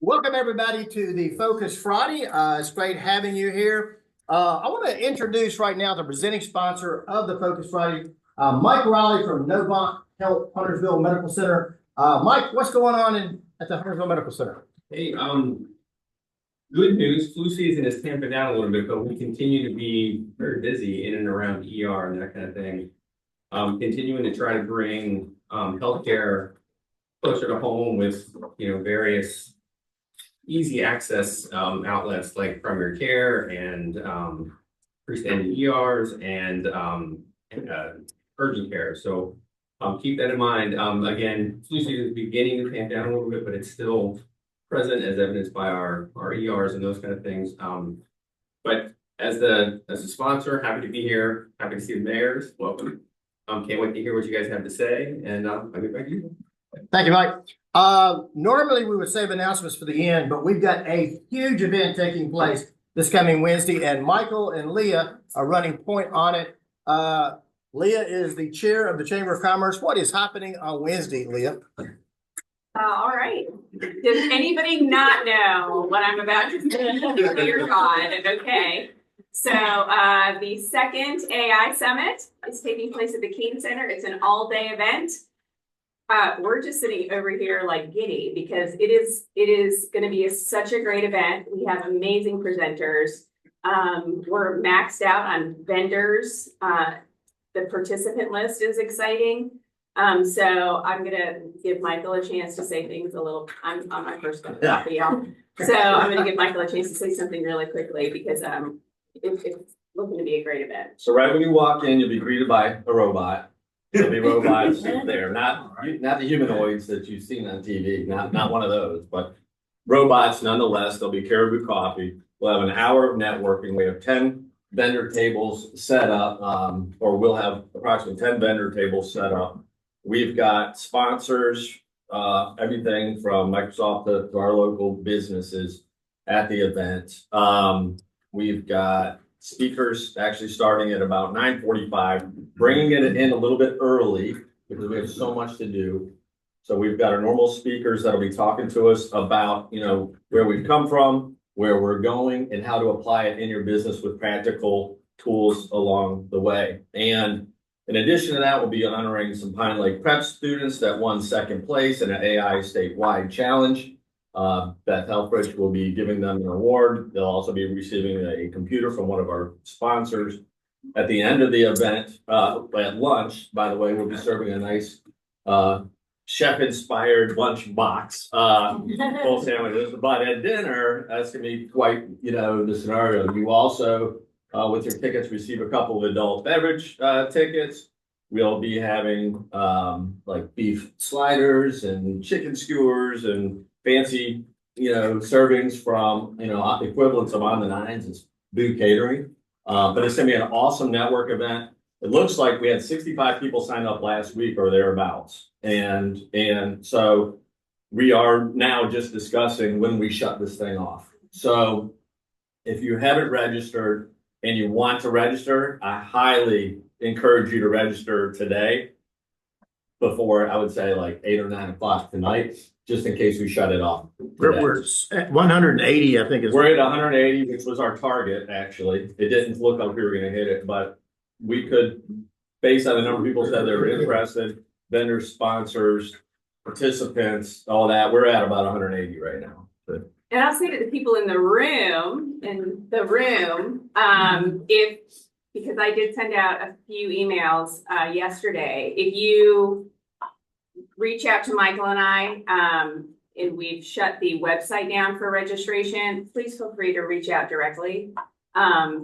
Welcome everybody to the Focus Friday. It's great having you here. I want to introduce right now the presenting sponsor of the Focus Friday, Mike Riley from Novant Health Huntersville Medical Center. Mike, what's going on at the Huntersville Medical Center? Hey, good news. Flu season is tamping down a little bit, but we continue to be very busy in and around ER and that kind of thing. Continuing to try to bring healthcare closer to home with various easy access outlets like primary care and freestanding ERs and urgent care. So keep that in mind. Again, flu season is beginning to tamp down a little bit, but it's still present as evidenced by our ERs and those kind of things. But as a sponsor, happy to be here. Happy to see the mayors. Welcome. Can't wait to hear what you guys have to say. And I'll get back to you. Thank you, Mike. Normally we would save announcements for the end, but we've got a huge event taking place this coming Wednesday, and Michael and Leah are running point on it. Leah is the chair of the Chamber of Commerce. What is happening on Wednesday, Leah? All right. Does anybody not know what I'm about to say? Dear God. Okay. So the second AI Summit is taking place at the Cain Center. It's an all-day event. We're just sitting over here like giddy because it is going to be such a great event. We have amazing presenters. We're maxed out on vendors. The participant list is exciting. So I'm going to give Michael a chance to say things a little. I'm on my first cup of coffee, y'all. So I'm going to give Michael a chance to say something really quickly because it's looking to be a great event. So right when you walk in, you'll be greeted by a robot. There'll be robots there, not the humanoids that you've seen on TV, not one of those, but robots nonetheless. There'll be Caribou Coffee. We'll have an hour of networking. We have 10 vendor tables set up, or we'll have approximately 10 vendor tables set up. We've got sponsors, everything from Microsoft to our local businesses at the event. We've got speakers actually starting at about 9:45, bringing it in a little bit early because we have so much to do. So we've got our normal speakers that'll be talking to us about, where we've come from, where we're going, and how to apply it in your business with practical tools along the way. And in addition to that, we'll be honoring some Pine Lake Prep students that won second place in an AI statewide challenge. Beth Helfrich will be giving them an award. They'll also be receiving a computer from one of our sponsors. At the end of the event, at lunch, by the way, we'll be serving a nice chef-inspired lunch box, full sandwiches. But at dinner, that's going to be quite, the scenario. You also, with your tickets, receive a couple of adult beverage tickets. We'll be having like beef sliders and chicken skewers and fancy, servings from, equivalents of On the Nines. It's Boo Catering. But it's going to be an awesome network event. It looks like we had 65 people sign up last week or thereabouts. And so we are now just discussing when we shut this thing off. So if you haven't registered and you want to register, I highly encourage you to register today before, I would say, like 8 or 9 o'clock tonight, just in case we shut it off. We're at 180, I think. We're at 180, which was our target, actually. It didn't look like we were going to hit it, but we could, based on the number of people said they were interested, vendors, sponsors, participants, all that, we're at about 180 right now. But And I'll say to the people in the room, because I did send out a few emails yesterday, if you reach out to Michael and I, and we've shut the website down for registration, please feel free to reach out directly,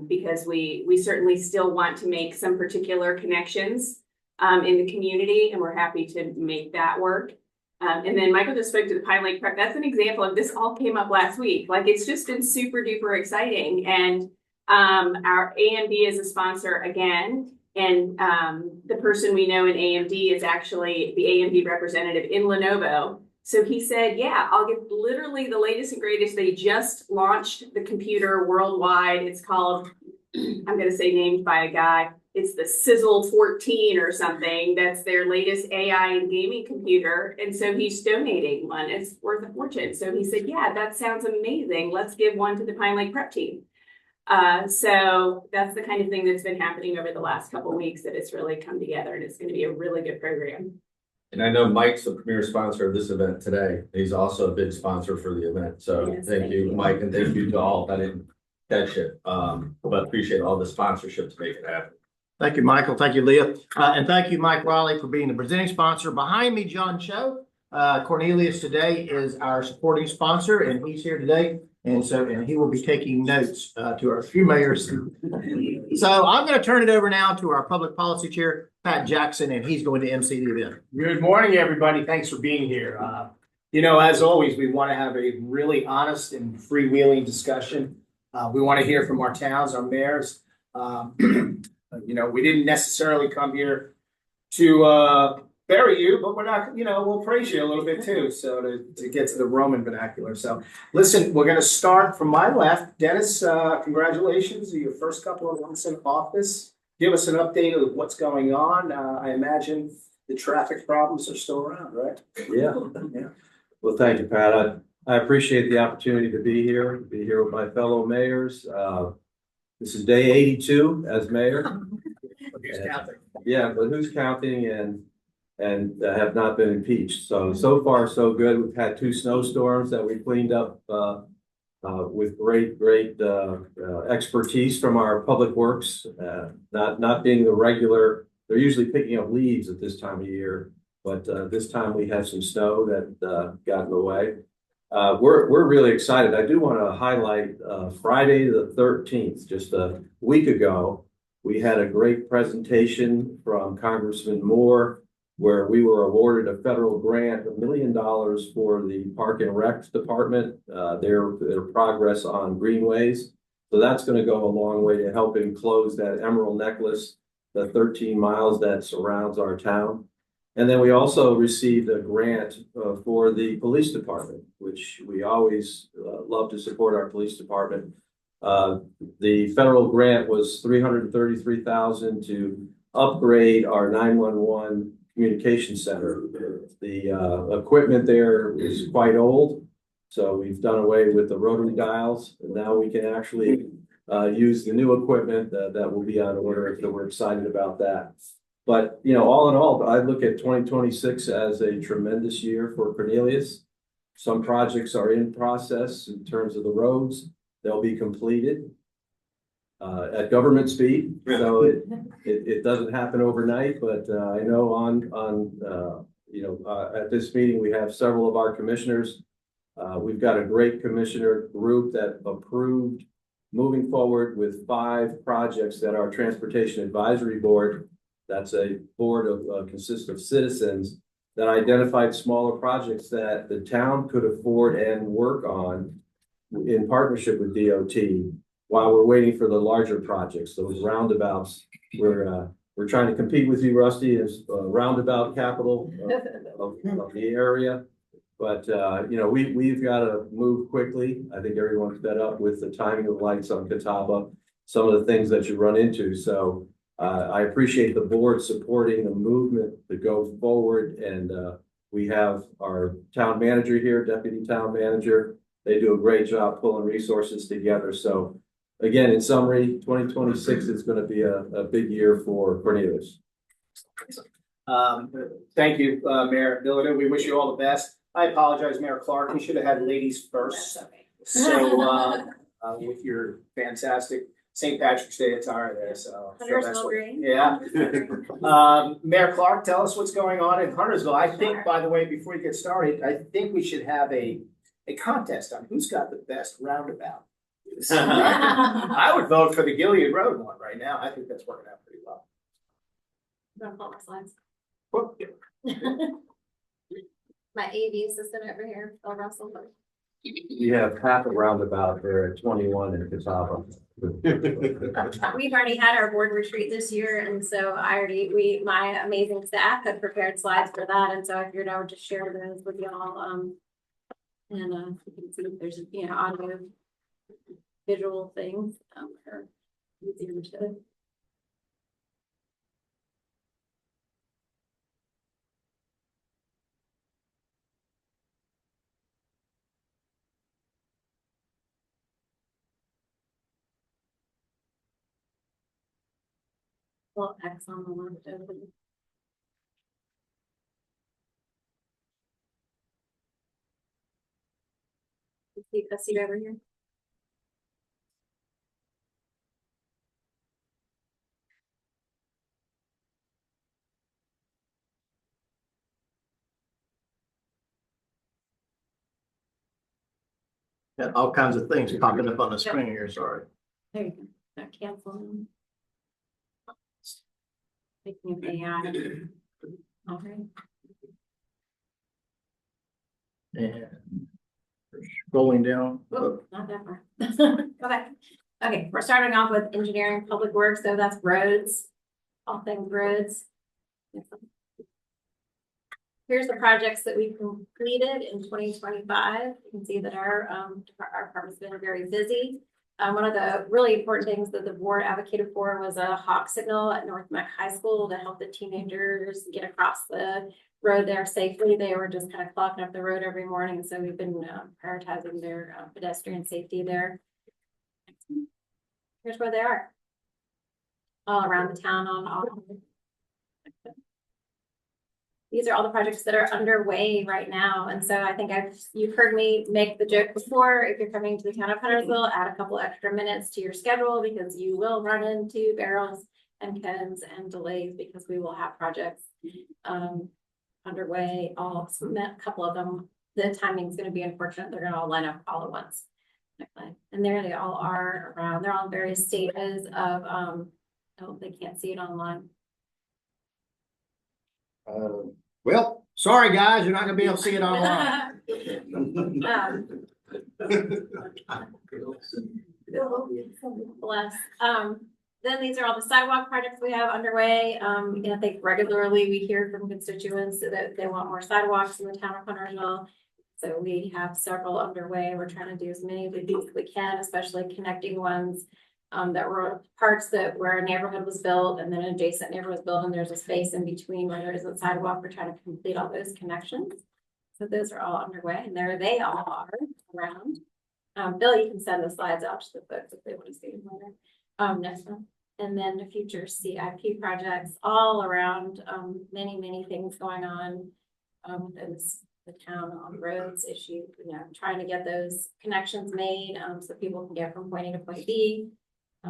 because we certainly still want to make some particular connections in the community, and we're happy to make that work. And then Michael just spoke to the Pine Lake Prep. That's an example of this all came up last week. Like, it's just been super duper exciting. And our AMD is a sponsor again. And the person we know in AMD is actually the AMD representative in Lenovo. So he said, yeah, I'll get literally the latest and greatest. They just launched the computer worldwide. It's called I'm gonna say named by a guy. It's the Sizzle 14 or something. That's their latest AI and gaming computer. And so he's donating one. It's worth a fortune. So he said, yeah, that sounds amazing. Let's give one to the Pine Lake Prep team. So that's the kind of thing that's been happening over the last couple of weeks, that it's really come together, and it's going to be a really good program. And I know Mike's the premier sponsor of this event today. He's also a big sponsor for the event. So Yes, thank you, Mike, and thank you to all. I didn't catch it. But appreciate all the sponsorship to make it happen. Thank you, Michael. Thank you, Leah. And thank you, Mike Raleigh, for being the presenting sponsor. Behind me, John Cho. Cornelius today is our supporting sponsor, and he's here today. And he will be taking notes to our few mayors. So I'm going to turn it over now to our public policy chair, Pat Jackson, and he's going to MC the event. Good morning, everybody. Thanks for being here. As always, we want to have a really honest and freewheeling discussion. We want to hear from our towns, our mayors. We didn't necessarily come here to bury you, but we're not, we'll praise you a little bit too. So to get to the Roman vernacular. So listen, we're going to start from my left. Dennis, congratulations. Your first couple of months in office. Give us an update of what's going on. I imagine the traffic problems are still around, right? Yeah. Well, thank you, Pat. I appreciate the opportunity to be here with my fellow mayors. This is day 82 as mayor. Who's counting? Yeah, but who's counting and have not been impeached. So far, so good. We've had 2 snowstorms that we cleaned up with great expertise from our public works, not being the regular. They're usually picking up leaves at this time of year, but this time we had some snow that got in the way. We're really excited. I do want to highlight Friday the 13th, just a week ago, we had a great presentation from Congressman Moore, where we were awarded a federal grant of $1 million for the Park and Rec Department, their progress on greenways. So that's going to go a long way to helping close that emerald necklace, the 13 miles that surrounds our town. And then we also received a grant for the police department, which we always love to support our police department. The federal grant was $333,000 to upgrade our 911 communication center. The equipment there is quite old, so we've done away with the rotary dials, and now we can actually use the new equipment that will be on order. So we're excited about that. But all in all, I look at 2026 as a tremendous year for Cornelius. Some projects are in process in terms of the roads; they'll be completed at government speed. So it doesn't happen overnight, but I know at this meeting we have several of our commissioners. We've got a great commissioner group that approved moving forward with 5 projects that our Transportation Advisory Board, that's a board of consists of citizens, that identified smaller projects that the town could afford and work on in partnership with DOT while we're waiting for the larger projects, those roundabouts. We're trying to compete with you, Rusty, as roundabout capital of the area. But we've got to move quickly. I think everyone's fed up with the timing of lights on Catawba, some of the things that you run into. So I appreciate the board supporting the movement to go forward. And we have our town manager here, deputy town manager. They do a great job pulling resources together. So again, in summary, 2026 is going to be a big year for Cornelius. Thank you, Mayor Dillard. We wish you all the best. I apologize, Mayor Clark. We should have had ladies first. So with your fantastic St. Patrick's Day attire there. So that's what, yeah. Mayor Clark, tell us what's going on in Huntersville. I think, by the way, before you get started, I think we should have a contest on who's got the best roundabout. I would vote for the Gilead Road one right now. I think that's working out pretty well. Don't pull my slides. Well, My AV assistant over here, Phil Russell. We have half a roundabout there at 21 in Catawba. We've already had our board retreat this year, and so my amazing staff have prepared slides for that, and so I figured I would just share those with y'all. And you can see if there's audio, visual things. easier to. Well, X on the one that open. See a seat over here. Got all kinds of things popping up on the screen here, sorry. There you go. Not canceling. Speaking of AI. Okay. And scrolling down. Whoop, not that far. Go back. Okay, we're starting off with engineering, public works, so that's roads, all things roads. Here's the projects that we completed in 2025. You can see that our department's been very busy. One of the really important things that the board advocated for was a hawk signal at North Mac High School to help the teenagers get across the road there safely. They were just kind of clogging up the road every morning, so we've been prioritizing their pedestrian safety there. Here's where they are. All around the town on all. These are all the projects that are underway right now. And so I think you've heard me make the joke before. If you're coming to the town of Huntersville, add a couple extra minutes to your schedule because you will run into barrels and cones and delays because we will have projects underway. A couple of them, the timing is going to be unfortunate. They're going to all line up all at once. And there they all are around. They're all in various stages of, oh, they can't see it online. Well, sorry, guys, you're not gonna be able to see it online. Bless. Then these are all the sidewalk projects we have underway. I think regularly we hear from constituents that they want more sidewalks in the town of Huntersville. So we have several underway. We're trying to do as many of these as we can, especially connecting ones that were parts that where a neighborhood was built and then an adjacent neighborhood was built and there's a space in between where there isn't sidewalk. We're trying to complete all those connections. So those are all underway and there they all are around. Bill, you can send the slides out to the folks if they want to see them later. Next one. And then the future CIP projects all around, many things going on within the town on roads issue, trying to get those connections made so people can get from point A to point B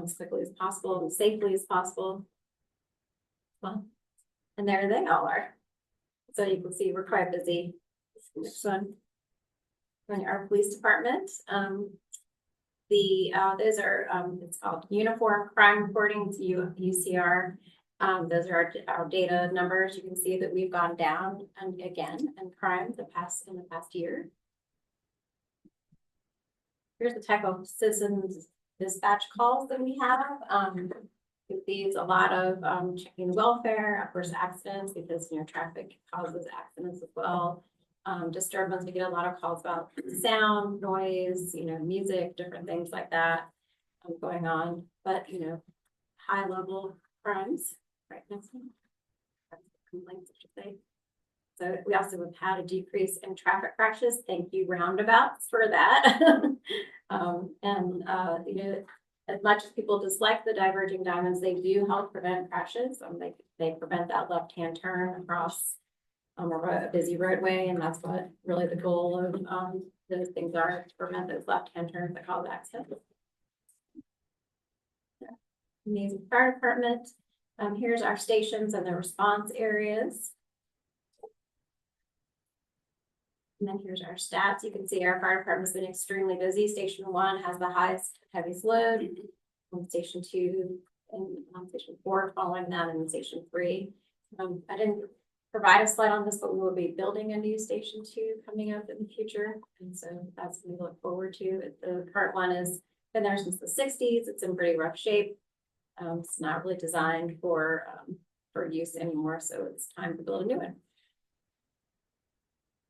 as quickly as possible and safely as possible. Well, and there they all are. So you can see we're quite busy. Next one. Our police department. Those are it's called uniform crime reporting. It's UCR. Those are our data numbers. You can see that we've gone down and again in crime in the past year. Here's the type of citizens dispatch calls that we have. These a lot of checking welfare, of course, accidents because traffic causes accidents as well. Disturbance, we get a lot of calls about sound, noise, music, different things like that going on. But high level crimes, right? Next one. Complaints, I should say. So we also have had a decrease in traffic crashes. Thank you, roundabouts, for that. As much as people dislike the diverging diamonds, they do help prevent crashes. They prevent that left-hand turn across a busy roadway, and that's what really the goal of those things are, to prevent those left-hand turns that cause accidents. Amazing fire department. Here's our stations and the response areas. And then here's our stats. You can see our fire department's been extremely busy. Station 1 has the highest heaviest load. Station 2 and Station 4 following that, and Station 3. I didn't provide a slide on this, but we will be building a new Station 2 coming up in the future. And so that's what we look forward to. The current one has been there since the 60s. It's in pretty rough shape. It's not really designed for use anymore, so it's time to build a new one.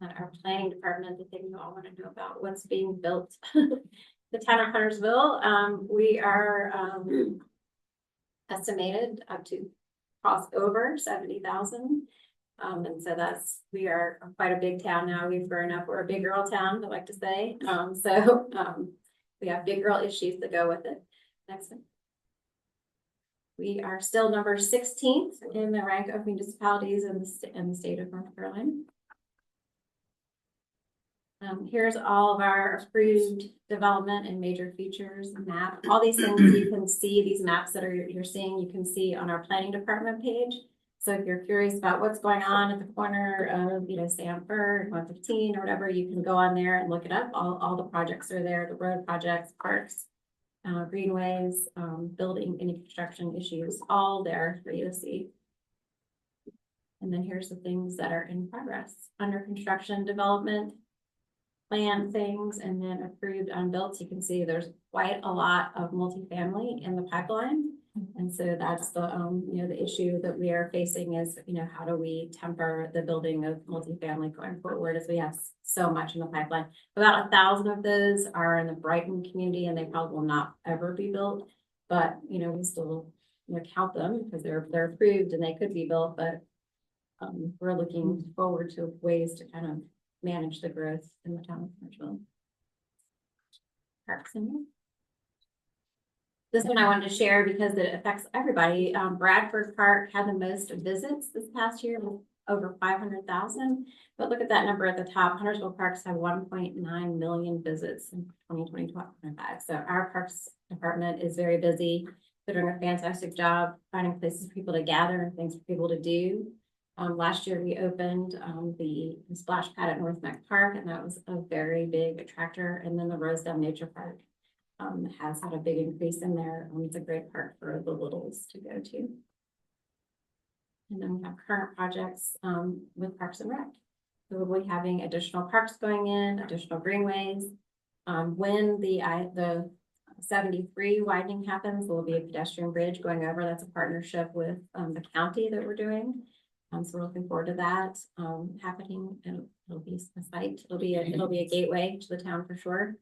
Our planning department, the thing you all want to know about what's being built. The town of Huntersville, we are estimated up to cross over 70,000. And so we are quite a big town now. We've grown up. We're a big girl town, I like to say. We have big girl issues that go with it. Next one. We are still number 16th in the rank of municipalities in the state of North Carolina. Here's all of our approved development and major features map. All these things you can see, these maps that you're seeing, you can see on our planning department page. So if you're curious about what's going on at the corner of, Sanford, 115 or whatever, you can go on there and look it up. All the projects are there, the road projects, parks, greenways, building, any construction issues, all there for you to see. And then here's the things that are in progress, under construction, development, plan things, and then approved unbuilt. You can see there's quite a lot of multifamily in the pipeline. And so that's the, the issue that we are facing is, how do we temper the building of multifamily going forward as we have so much in the pipeline. About 1,000 of those are in the Brighton community and they probably will not ever be built. But, we still count them because they're approved and they could be built, but we're looking forward to ways to kind of manage the growth in the town of Marshall. Parks and this one I wanted to share because it affects everybody. Bradford Park had the most visits this past year with over 500,000. But look at that number at the top. Huntersville Parks have 1.9 million visits in 2020-2025. So our Parks Department is very busy. They're doing a fantastic job finding places for people to gather and things for people to do. Last year we opened the splash pad at North Neck Park, and that was a very big attractor. And then the Rosedale Nature Park has had a big increase in there. It's a great park for the littles to go to. And then we have current projects with Parks and Rec. So we'll be having additional parks going in, additional greenways. When the 73 widening happens, there will be a pedestrian bridge going over. That's a partnership with the county that we're doing. So we're looking forward to that happening. And it'll be a site. It'll be a gateway to the town for sure.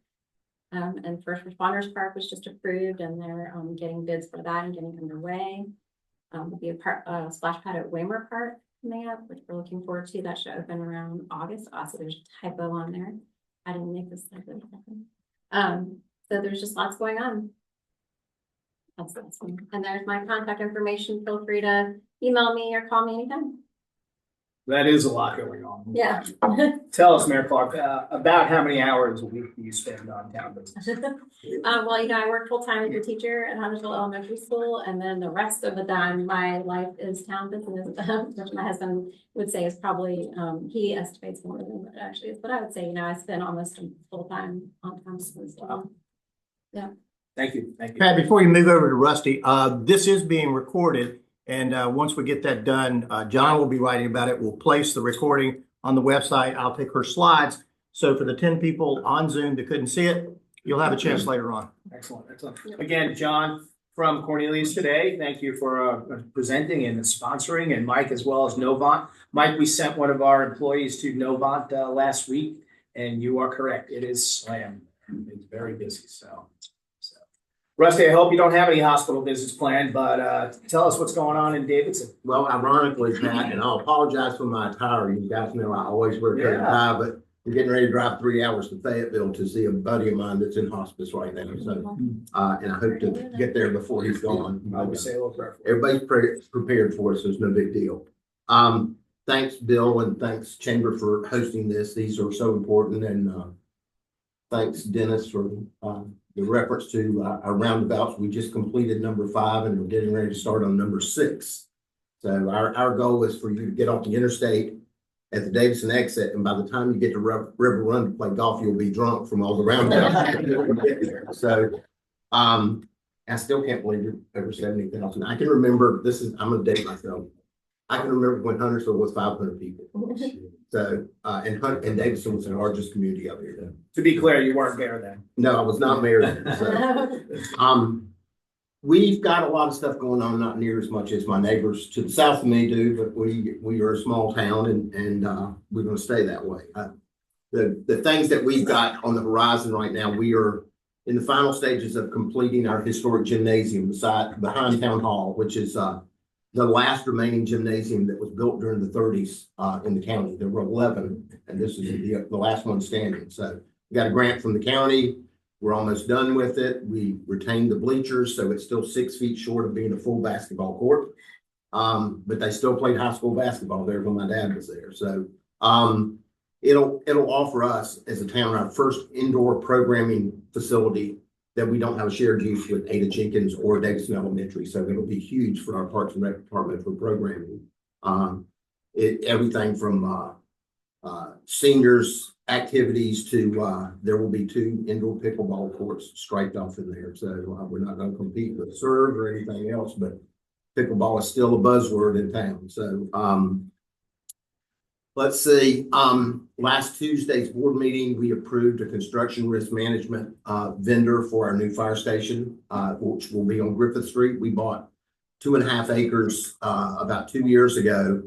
And First Responders Park was just approved, and they're getting bids for that and getting underway. There'll be a splash pad at Waymer Park coming up, which we're looking forward to. That should open around August. Also, there's a typo on there. I didn't make this typo happen. So there's just lots going on. That's one. And there's my contact information. Feel free to email me or call me anytime. That is a lot going on. Yeah. Tell us, Mayor Clark, about how many hours a week do you spend on town business? Well, I work full time as a teacher at Huntersville Elementary School, and then the rest of the time, my life is town business, which my husband would say is probably, he estimates more than what it actually is. But I would say, I spend almost full time on town business. Wow. Yeah. Thank you. Thank you. Pat, before you move over to Rusty, this is being recorded. And once we get that done, John will be writing about it. We'll place the recording on the website. I'll take her slides. So for the 10 people on Zoom that couldn't see it, you'll have a chance later on. Excellent. Excellent. Again, John from Cornelius today, thank you for presenting and sponsoring, and Mike as well as Novant. Mike, we sent one of our employees to Novant last week, and you are correct. It is slammed. It's very busy. So. Rusty, I hope you don't have any hospital visits planned, but tell us what's going on in Davidson. Well, ironically, Pat, and I'll apologize for my attire. You guys know I always wear a tie, but I'm getting ready to drive 3 hours to Fayetteville to see a buddy of mine that's in hospice right now. So, and I hope to get there before he's gone. I would say a little prayer. Everybody's prepared for us, so it's no big deal. Thanks, Bill, and thanks, Chamber, for hosting this. These are so important, and thanks, Dennis, for the reference to our roundabouts. We just completed number 5 and we're getting ready to start on number 6. So our goal is for you to get off the interstate at the Davidson exit, and by the time you get to River Run to play golf, you'll be drunk from all the roundabouts. So I still can't believe you're over 70,000. I can remember, I'm gonna date myself. I can remember when Huntersville was 500 people. So, and Davidson was the largest community up here. To be clear, you weren't there then. No, I was not married. So, we've got a lot of stuff going on, not near as much as my neighbors to the south of me do, but we are a small town, and we're going to stay that way. The things that we've got on the horizon right now, we are in the final stages of completing our historic gymnasium behind Town Hall, which is the last remaining gymnasium that was built during the 30s in the county. There were 11, and this is the last one standing. So we got a grant from the county. We're almost done with it. We retained the bleachers, so it's still 6 feet short of being a full basketball court. But they still played high school basketball there when my dad was there. So it'll offer us as a town our first indoor programming facility that we don't have a shared use with Ada Jenkins or Davidson Elementary. So it'll be huge for our Parks and Rec department for programming. Everything from seniors activities to there will be 2 indoor pickleball courts striped off in there. So we're not going to compete with serve or anything else, but pickleball is still a buzzword in town. So let's see. Last Tuesday's board meeting, we approved a construction risk management vendor for our new fire station, which will be on Griffith Street. We bought 2.5 acres about 2 years ago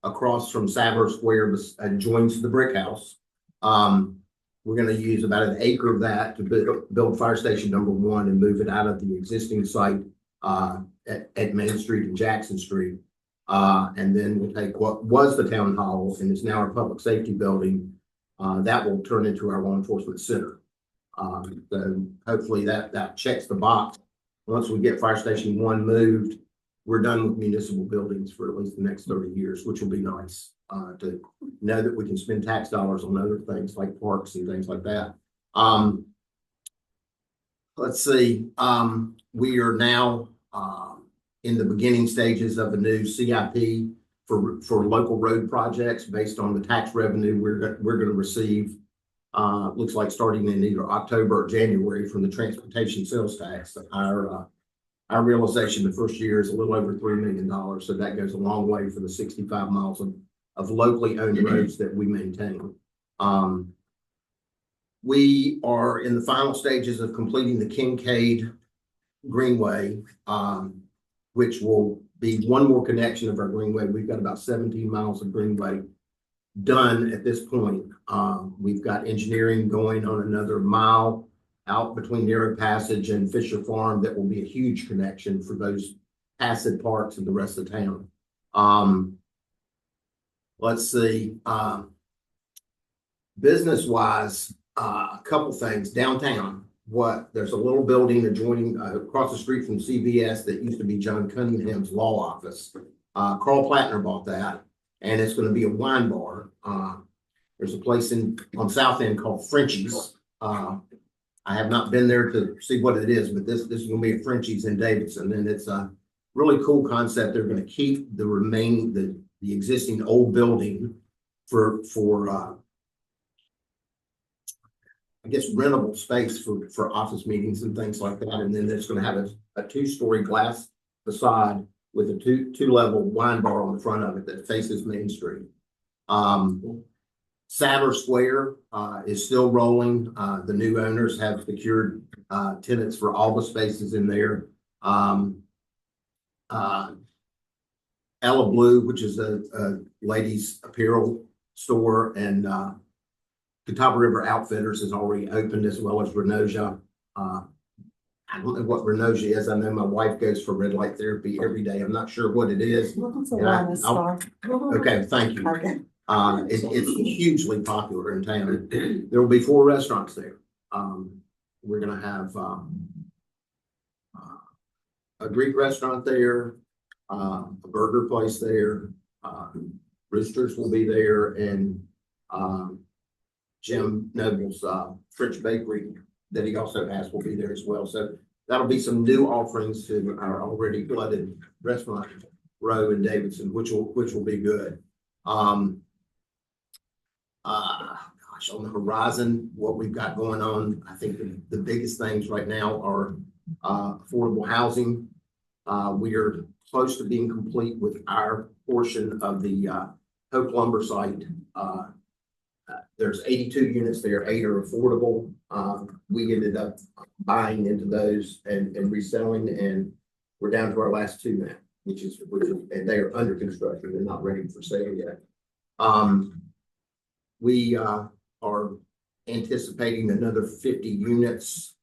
across from Sadler Square, adjoins the brick house. We're going to use about 1 acre of that to build fire station number 1 and move it out of the existing site at Main Street and Jackson Street. And then we'll take what was the town hall and is now our public safety building. That will turn into our law enforcement center. So hopefully that checks the box. Once we get fire station 1 moved, we're done with municipal buildings for at least the next 30 years, which will be nice to know that we can spend tax dollars on other things like parks and things like that. Let's see. We are now in the beginning stages of a new CIP for local road projects based on the tax revenue we're going to receive. Looks like starting in either October or January from the transportation sales tax. Our realization the first year is a little over $3 million. So that goes a long way for the 65 miles of locally owned roads that we maintain. We are in the final stages of completing the Kincaid Greenway, which will be one more connection of our Greenway. We've got about 17 miles of Greenway done at this point. We've got engineering going on another mile out between Narrow Passage and Fisher Farm. That will be a huge connection for those passive parks and the rest of town. Let's see. Business-wise, a couple things. Downtown, there's a little building adjoining across the street from CVS that used to be John Cunningham's law office. Carl Plattner bought that, and it's going to be a wine bar. There's a place on South End called Frenchie's. I have not been there to see what it is, but this is going to be a Frenchie's in Davidson, and it's a really cool concept. They're going to keep the remaining the existing old building for I guess rentable space for office meetings and things like that. And then it's going to have a 2-story glass facade with a two-level wine bar on the front of it that faces Main Street. Sadler Square is still rolling. The new owners have secured tenants for all the spaces in there. Ella Blue, which is a ladies apparel store, and Catawba River Outfitters is already opened, as well as Renoja. I don't know what Renoja is. I know my wife goes for red light therapy every day. I'm not sure what it is. Okay, thank you. Okay. It's hugely popular in town. There will be 4 restaurants there. We're going to have a Greek restaurant there, a burger place there, Roosters will be there, and Jim Noble's French bakery that he also has will be there as well. So that'll be some new offerings to our already flooded restaurant row in Davidson, which will be good. Gosh, on the horizon, what we've got going on, I think the biggest things right now are affordable housing. We are close to being complete with our portion of the Hope Lumber site. There's 82 units there, 8 are affordable. We ended up buying into those and reselling, and we're down to our last 2 now, which is and they are under construction. They're not ready for sale yet. We are anticipating another 50 units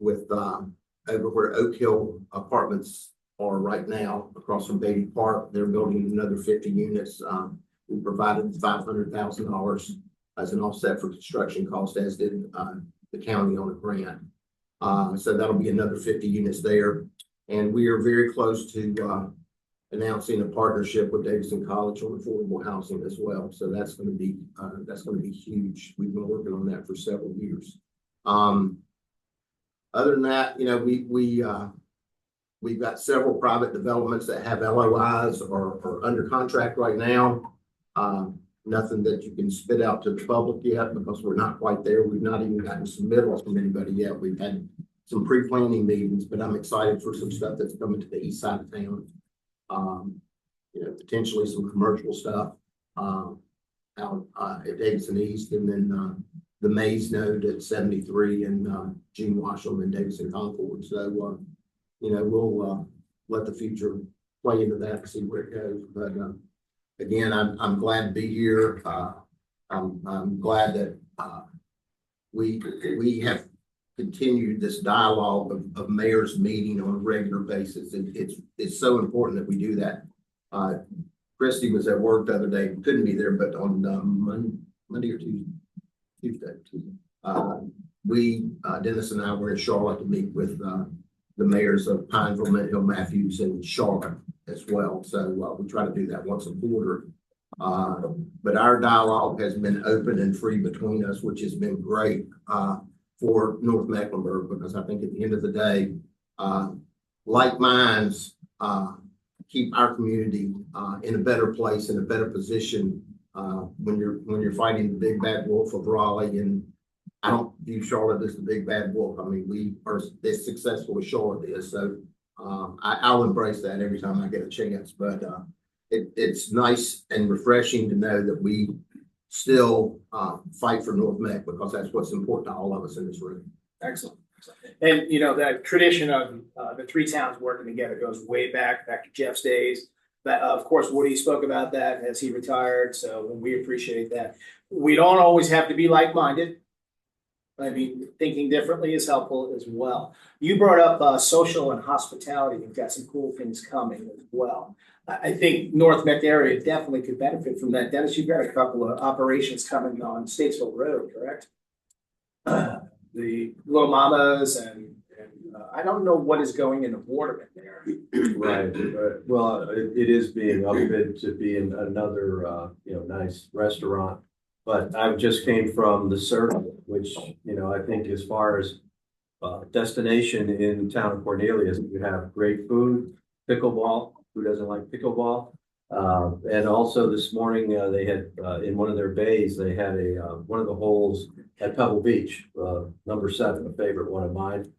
with, over where Oak Hill Apartments are right now, across from Beatty Park. They're building another 50 units. We provided $500,000 as an offset for construction cost, as did the county on a grant. So that'll be another 50 units there. And we are very close to announcing a partnership with Davidson College on affordable housing as well. So that's going to be huge. We've been working on that for several years. Other than that, you know, we've got several private developments that have LOIs or under contract right now. Nothing that you can spit out to the public yet because we're not quite there. We've not even gotten submittals from anybody yet. We've had some pre-planning meetings, but I'm excited for some stuff that's coming to the east side of town. You know, potentially some commercial stuff out at Davidson East, and then the Maze node at 73 and Gene Washam and Davidson Concord. So, you know, we'll let the future play into that and see where it goes. But again, I'm glad to be here. I'm glad that we have continued this dialogue of mayors meeting on a regular basis. It's so important that we do that. Christy was at work the other day, couldn't be there, but on Monday or Tuesday, Dennis and I were in Charlotte to meet with the mayors of Pineville, Mint Hill, Matthews, and Charlotte as well. So we try to do that once a quarter. But our dialogue has been open and free between us, which has been great for North Mecklenburg, because I think at the end of the day, like minds keep our community in a better place, in a better position when you're fighting the big bad wolf of Raleigh. And I don't view Charlotte as the big bad wolf. I mean, we are as successful as Charlotte is. So I'll embrace that every time I get a chance. But it's nice and refreshing to know that we still fight for North Meck, because that's what's important to all of us in this room. Excellent. And, you know, that tradition of the three towns working together goes way back to Jeff's days. But of course, Woody spoke about that as he retired. So we appreciate that. We don't always have to be like-minded. I mean, thinking differently is helpful as well. You brought up social and hospitality. You've got some cool things coming as well. I think North Met area definitely could benefit from that. Dennis, you've got a couple of operations coming on Statesville Road, correct? The Little Mamas and I don't know what is going in the Waterman there. Right. Well, it is being upfitted to be in another, you know, nice restaurant. But I just came from the Surf, which, you know, I think as far as destination in the town of Cornelius, you have great food, pickleball. Who doesn't like pickleball? And also this morning, they had in one of their bays, they had one of the holes at Pebble Beach, number 7, a favorite one of mine.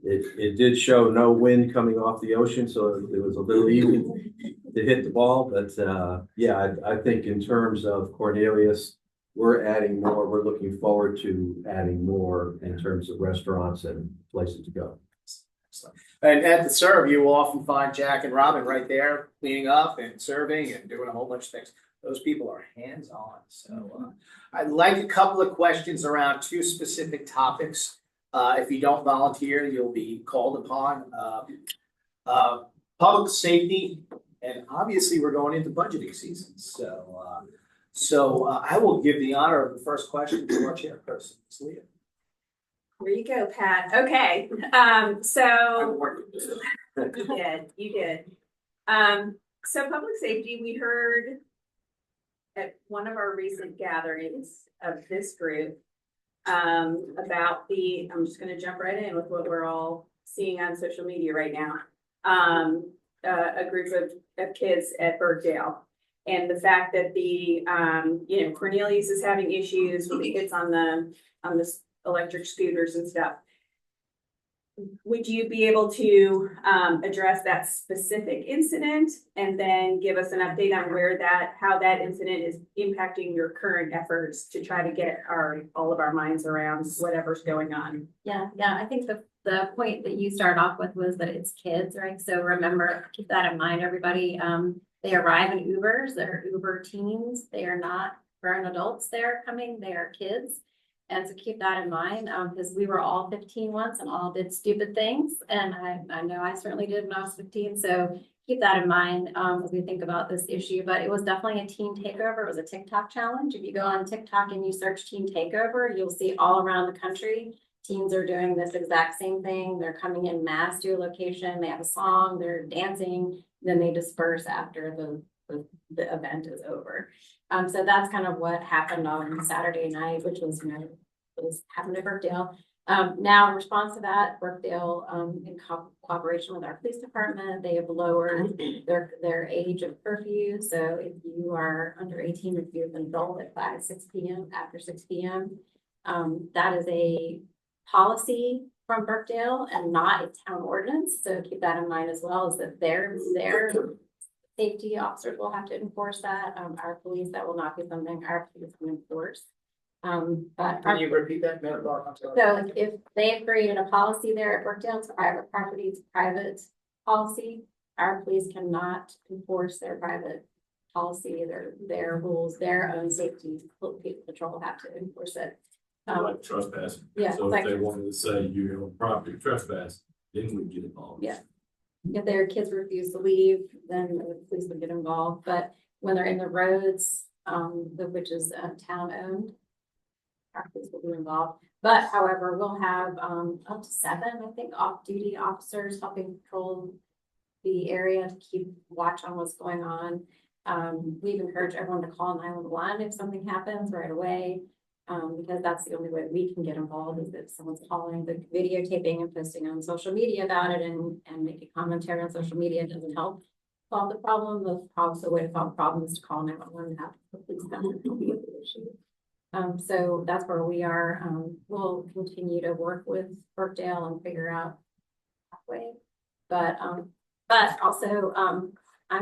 It did show no wind coming off the ocean, so it was a little easy to hit the ball. But yeah, I think in terms of Cornelius, we're adding more. We're looking forward to adding more in terms of restaurants and places to go. And at the Serve, you will often find Jack and Robin right there cleaning up and serving and doing a whole bunch of things. Those people are hands-on. So I'd like a couple of questions around 2 specific topics. If you don't volunteer, you'll be called upon. Public safety, and obviously we're going into budgeting season. So I will give the honor of the first question to our chairperson, Ms. Leah. There you go, Pat. Okay, so you did. So public safety, we heard at one of our recent gatherings of this group about I'm just going to jump right in with what we're all seeing on social media right now. A group of kids at Bergdale, and the fact that you know, Cornelius is having issues with the kids on the electric scooters and stuff. Would you be able to address that specific incident and then give us an update on how that incident is impacting your current efforts to try to get all of our minds around whatever's going on? Yeah. I think the point that you started off with was that it's kids, right? So remember, keep that in mind, everybody. They arrive in Ubers. They're Uber teens. They are not grown adults. They're coming. They are kids. And so keep that in mind, because we were all 15 once and all did stupid things. And I know I certainly did when I was 15. So keep that in mind, as we think about this issue. But it was definitely a teen takeover. It was a TikTok challenge. If you go on TikTok and you search teen takeover, you'll see all around the country, teens are doing this exact same thing. They're coming in mass to a location. They have a song, they're dancing, then they disperse after the event is over. So that's kind of what happened on Saturday night, which was, was happened at Birkdale. Now in response to that, Birkdale, in cooperation with our police department, they have lowered their age of curfew. So if you are under 18, if you've been adult at 6 p.m., after 6 p.m., that is a policy from Birkdale and not a town ordinance. So keep that in mind as well, is that their safety officers will have to enforce that. Our police, that will not be something our police can enforce. But Can you repeat that, Madam Clerk? I'm sorry. so if they have created a policy there at Birkdale, it's private property, it's private policy, our police cannot enforce their private policy, their rules, their own safety patrol will have to enforce it. Like trespass. Yeah, So if like- they wanted to say you have a property trespass, then we get involved. Yeah. If their kids refuse to leave, then the police would get involved, but when they're in the roads, which is town owned, our police will be involved. But however, we'll have up to 7, I think, off-duty officers helping patrol the area to keep watch on what's going on. We've encouraged everyone to call 911 if something happens right away. Because that's the only way we can get involved, is if someone's calling, the videotaping and posting on social media about it and making commentary on social media doesn't help solve the problem. The way to solve the problem is to call 911 and have the police come and help you with the issue. So that's where we are. We'll continue to work with Birkdale and figure out that way. But also, I'm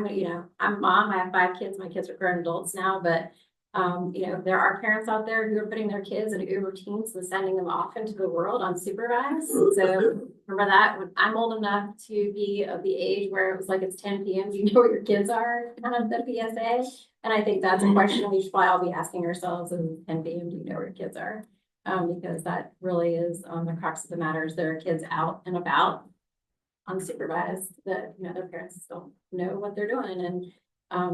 a mom, I have 5 kids, my kids are grown adults now, but there are parents out there who are putting their kids in Uber Teens and sending them off into the world unsupervised. So remember that when I'm old enough to be of the age where it was like it's 10 p.m. Do you know where your kids are? Kind of the PSA. And I think that's a question we should probably all be asking ourselves: is 10 p.m. Do you know where your kids are? Because that really is the crux of the matter. Is there are kids out and about unsupervised that their parents don't know what they're doing, and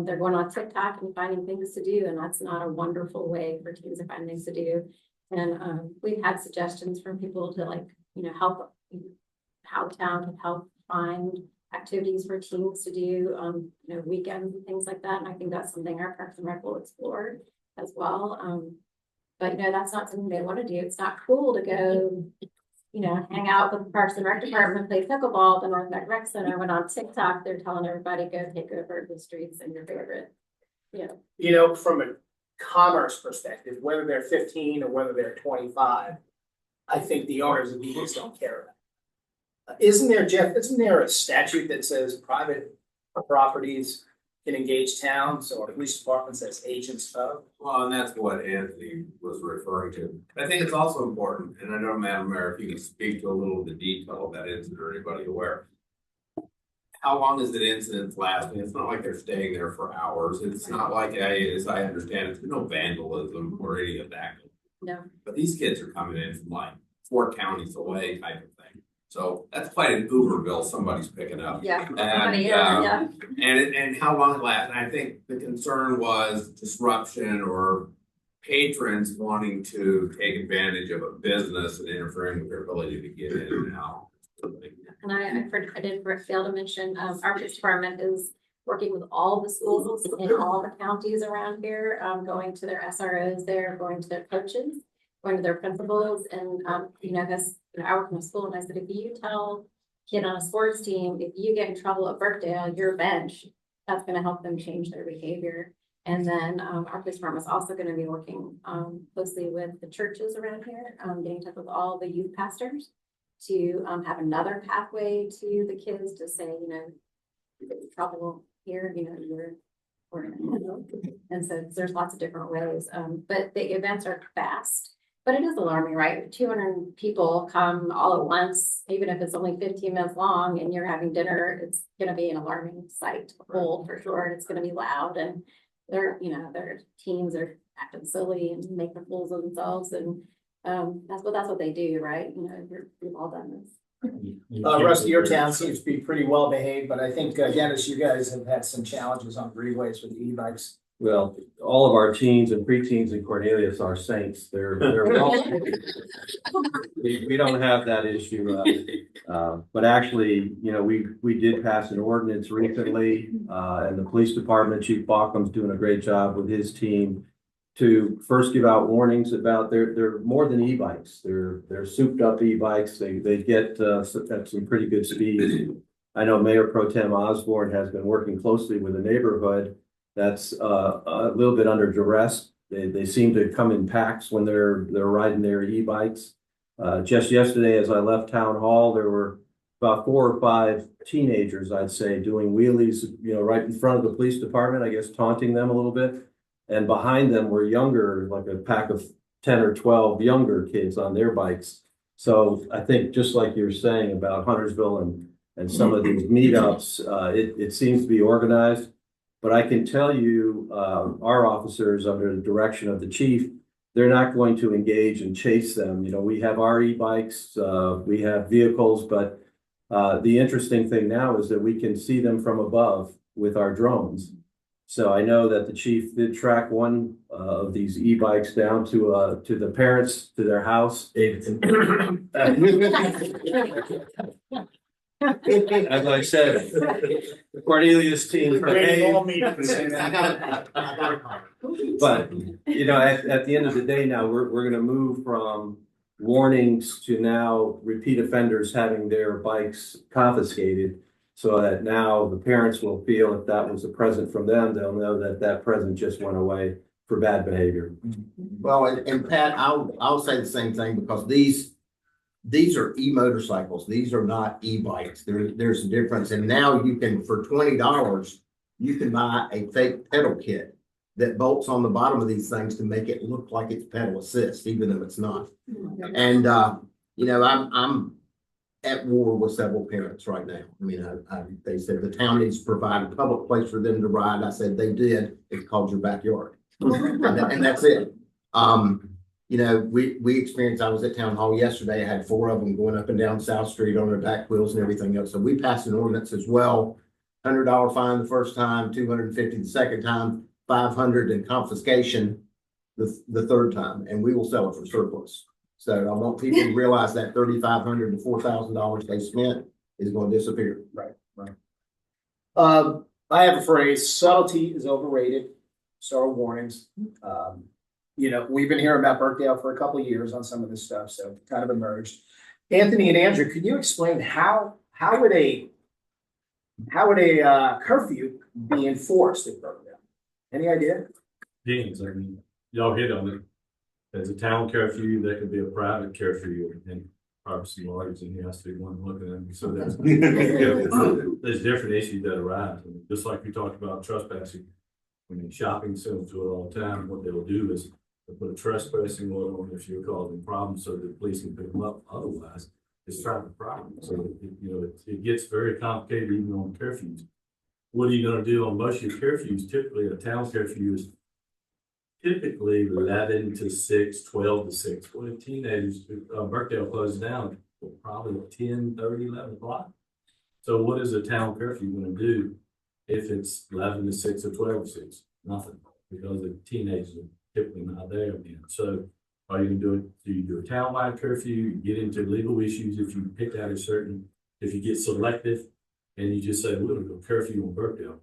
they're going on TikTok and finding things to do, and that's not a wonderful way for teens to find things to do. And we've had suggestions from people to help how the town can help find activities for teens to do, weekends and things like that. And I think that's something our Parks and Rec will explore as well. But that's not something they want to do. It's not cool to go hang out with the Parks and Rec department, play pickleball at the North Neck Rec Center, when on TikTok, they're telling everybody, go take over the streets and your favorite. From a commerce perspective, whether they're 15 or whether they're 25, I think the owners of these don't care about it. Isn't there a statute that says private properties can engage towns, or the police department says agents of? Well, and that's what Anthony was referring to. I think it's also important, and I know, Madam Mayor, if you can speak to a little of the detail of that incident, or anybody aware. How long is that incident lasting? It's not like they're staying there for hours. It's not like, as I understand it, there's no vandalism or any of that. No. But these kids are coming in from like 4 counties away type of thing. So that's quite an Uber bill somebody's picking up. Yeah. And how long it lasts. And I think the concern was disruption or patrons wanting to take advantage of a business and interfering with their ability to get in and out. And I did fail to mention, our police department is working with all the schools in all the counties around here, going to their SROs there, going to their coaches, going to their principals, and because I work in a school, and I said, if you tell a kid on a sports team, if you get in trouble at Birkdale, you're bench, that's going to help them change their behavior. And then our police department is also going to be working closely with the churches around here, getting in touch with all the youth pastors to have another pathway to the kids to say, you get in trouble here, we're going to handle. And so there's lots of different ways, but the events are fast. But it is alarming, right? If 200 people come all at once, even if it's only 15 minutes long and you're having dinner, it's going to be an alarming sight to behold for sure. And it's going to be loud, and their teens are acting silly and making fools of themselves. And That's what they do, right? You know, we've all done this. Rest of your town seems to be pretty well behaved, but I think, Dennis, you guys have had some challenges on greenways with the e-bikes. Well, all of our teens and preteens in Cornelius are saints. They're well. We don't have that issue. But actually, you know, we did pass an ordinance recently, and the police department, Chief Baucom's doing a great job with his team to first give out warnings about they're more than e-bikes. They're souped up e-bikes. They get at some pretty good speed. I know Mayor Pro Tem Osborne has been working closely with the neighborhood that's a little bit under duress. They seem to come in packs when they're riding their e-bikes. Just yesterday, as I left town hall, there were about 4 or 5 teenagers, I'd say, doing wheelies, you know, right in front of the police department, I guess, taunting them a little bit. And behind them were younger, like a pack of 10 or 12 younger kids on their bikes. So I think just like you were saying about Huntersville and some of these meetups, it seems to be organized. But I can tell you, our officers under the direction of the chief, they're not going to engage and chase them. You know, we have our e-bikes, we have vehicles, but the interesting thing now is that we can see them from above with our drones. So I know that the chief did track one of these e-bikes down to the parents, to their house. As I said, the Cornelius team. But, you know, at the end of the day now, we're going to move from warnings to now repeat offenders having their bikes confiscated. So that now the parents will feel if that was a present from them, they'll know that that present just went away for bad behavior. Well, and Pat, I'll say the same thing because these are e-motorcycles. These are not e-bikes. There's a difference. And now you can, for $20, you can buy a fake pedal kit that bolts on the bottom of these things to make it look like it's pedal assist, even though it's not. And, you know, I'm at war with several parents right now. I mean, they said the town needs to provide a public place for them to ride. I said they did. It's called your backyard. And that's it. You know, we experienced, I was at town hall yesterday. I had 4 of them going up and down South Street on their back wheels and everything else. So we passed an ordinance as well. $100 fine the first time, $250 the second time, $500 in confiscation the third time, and we will sell it for surplus. So I want people to realize that $3,500 to $4,000 they spent is going to disappear. Right. I have a phrase: subtlety is overrated. So are warnings. You know, we've been hearing about Birkdale for a couple of years on some of this stuff, so it kind of emerged. Anthony and Andrew, could you explain how would a curfew be enforced in Birkdale? Any idea? Depends, I mean, y'all hit on it. There's a town curfew, there could be a private curfew, and obviously lawyers in here, I see one looking at me, so there's different issues that arise. And just like we talked about trespassing, when shopping centers do it all the time, what they'll do is they'll put a trespassing order on if you're causing problems so that the police can pick them up. Otherwise, it's private property. So, it gets very complicated even on curfews. What are you going to do on most of your curfews? Typically, a town curfew is typically 11 to 6, 12 to 6. Well, if teenagers, Birkdale closes down probably 10, 30, 11 o'clock. So what is a town curfew going to do if it's 11 to 6 or 12 to 6? Nothing, because the teenagers are typically not there again. So are you going to do it? Do you do a townwide curfew? You get into legal issues if you pick out if you get selective and you just say, we're going to go curfew on Birkdale.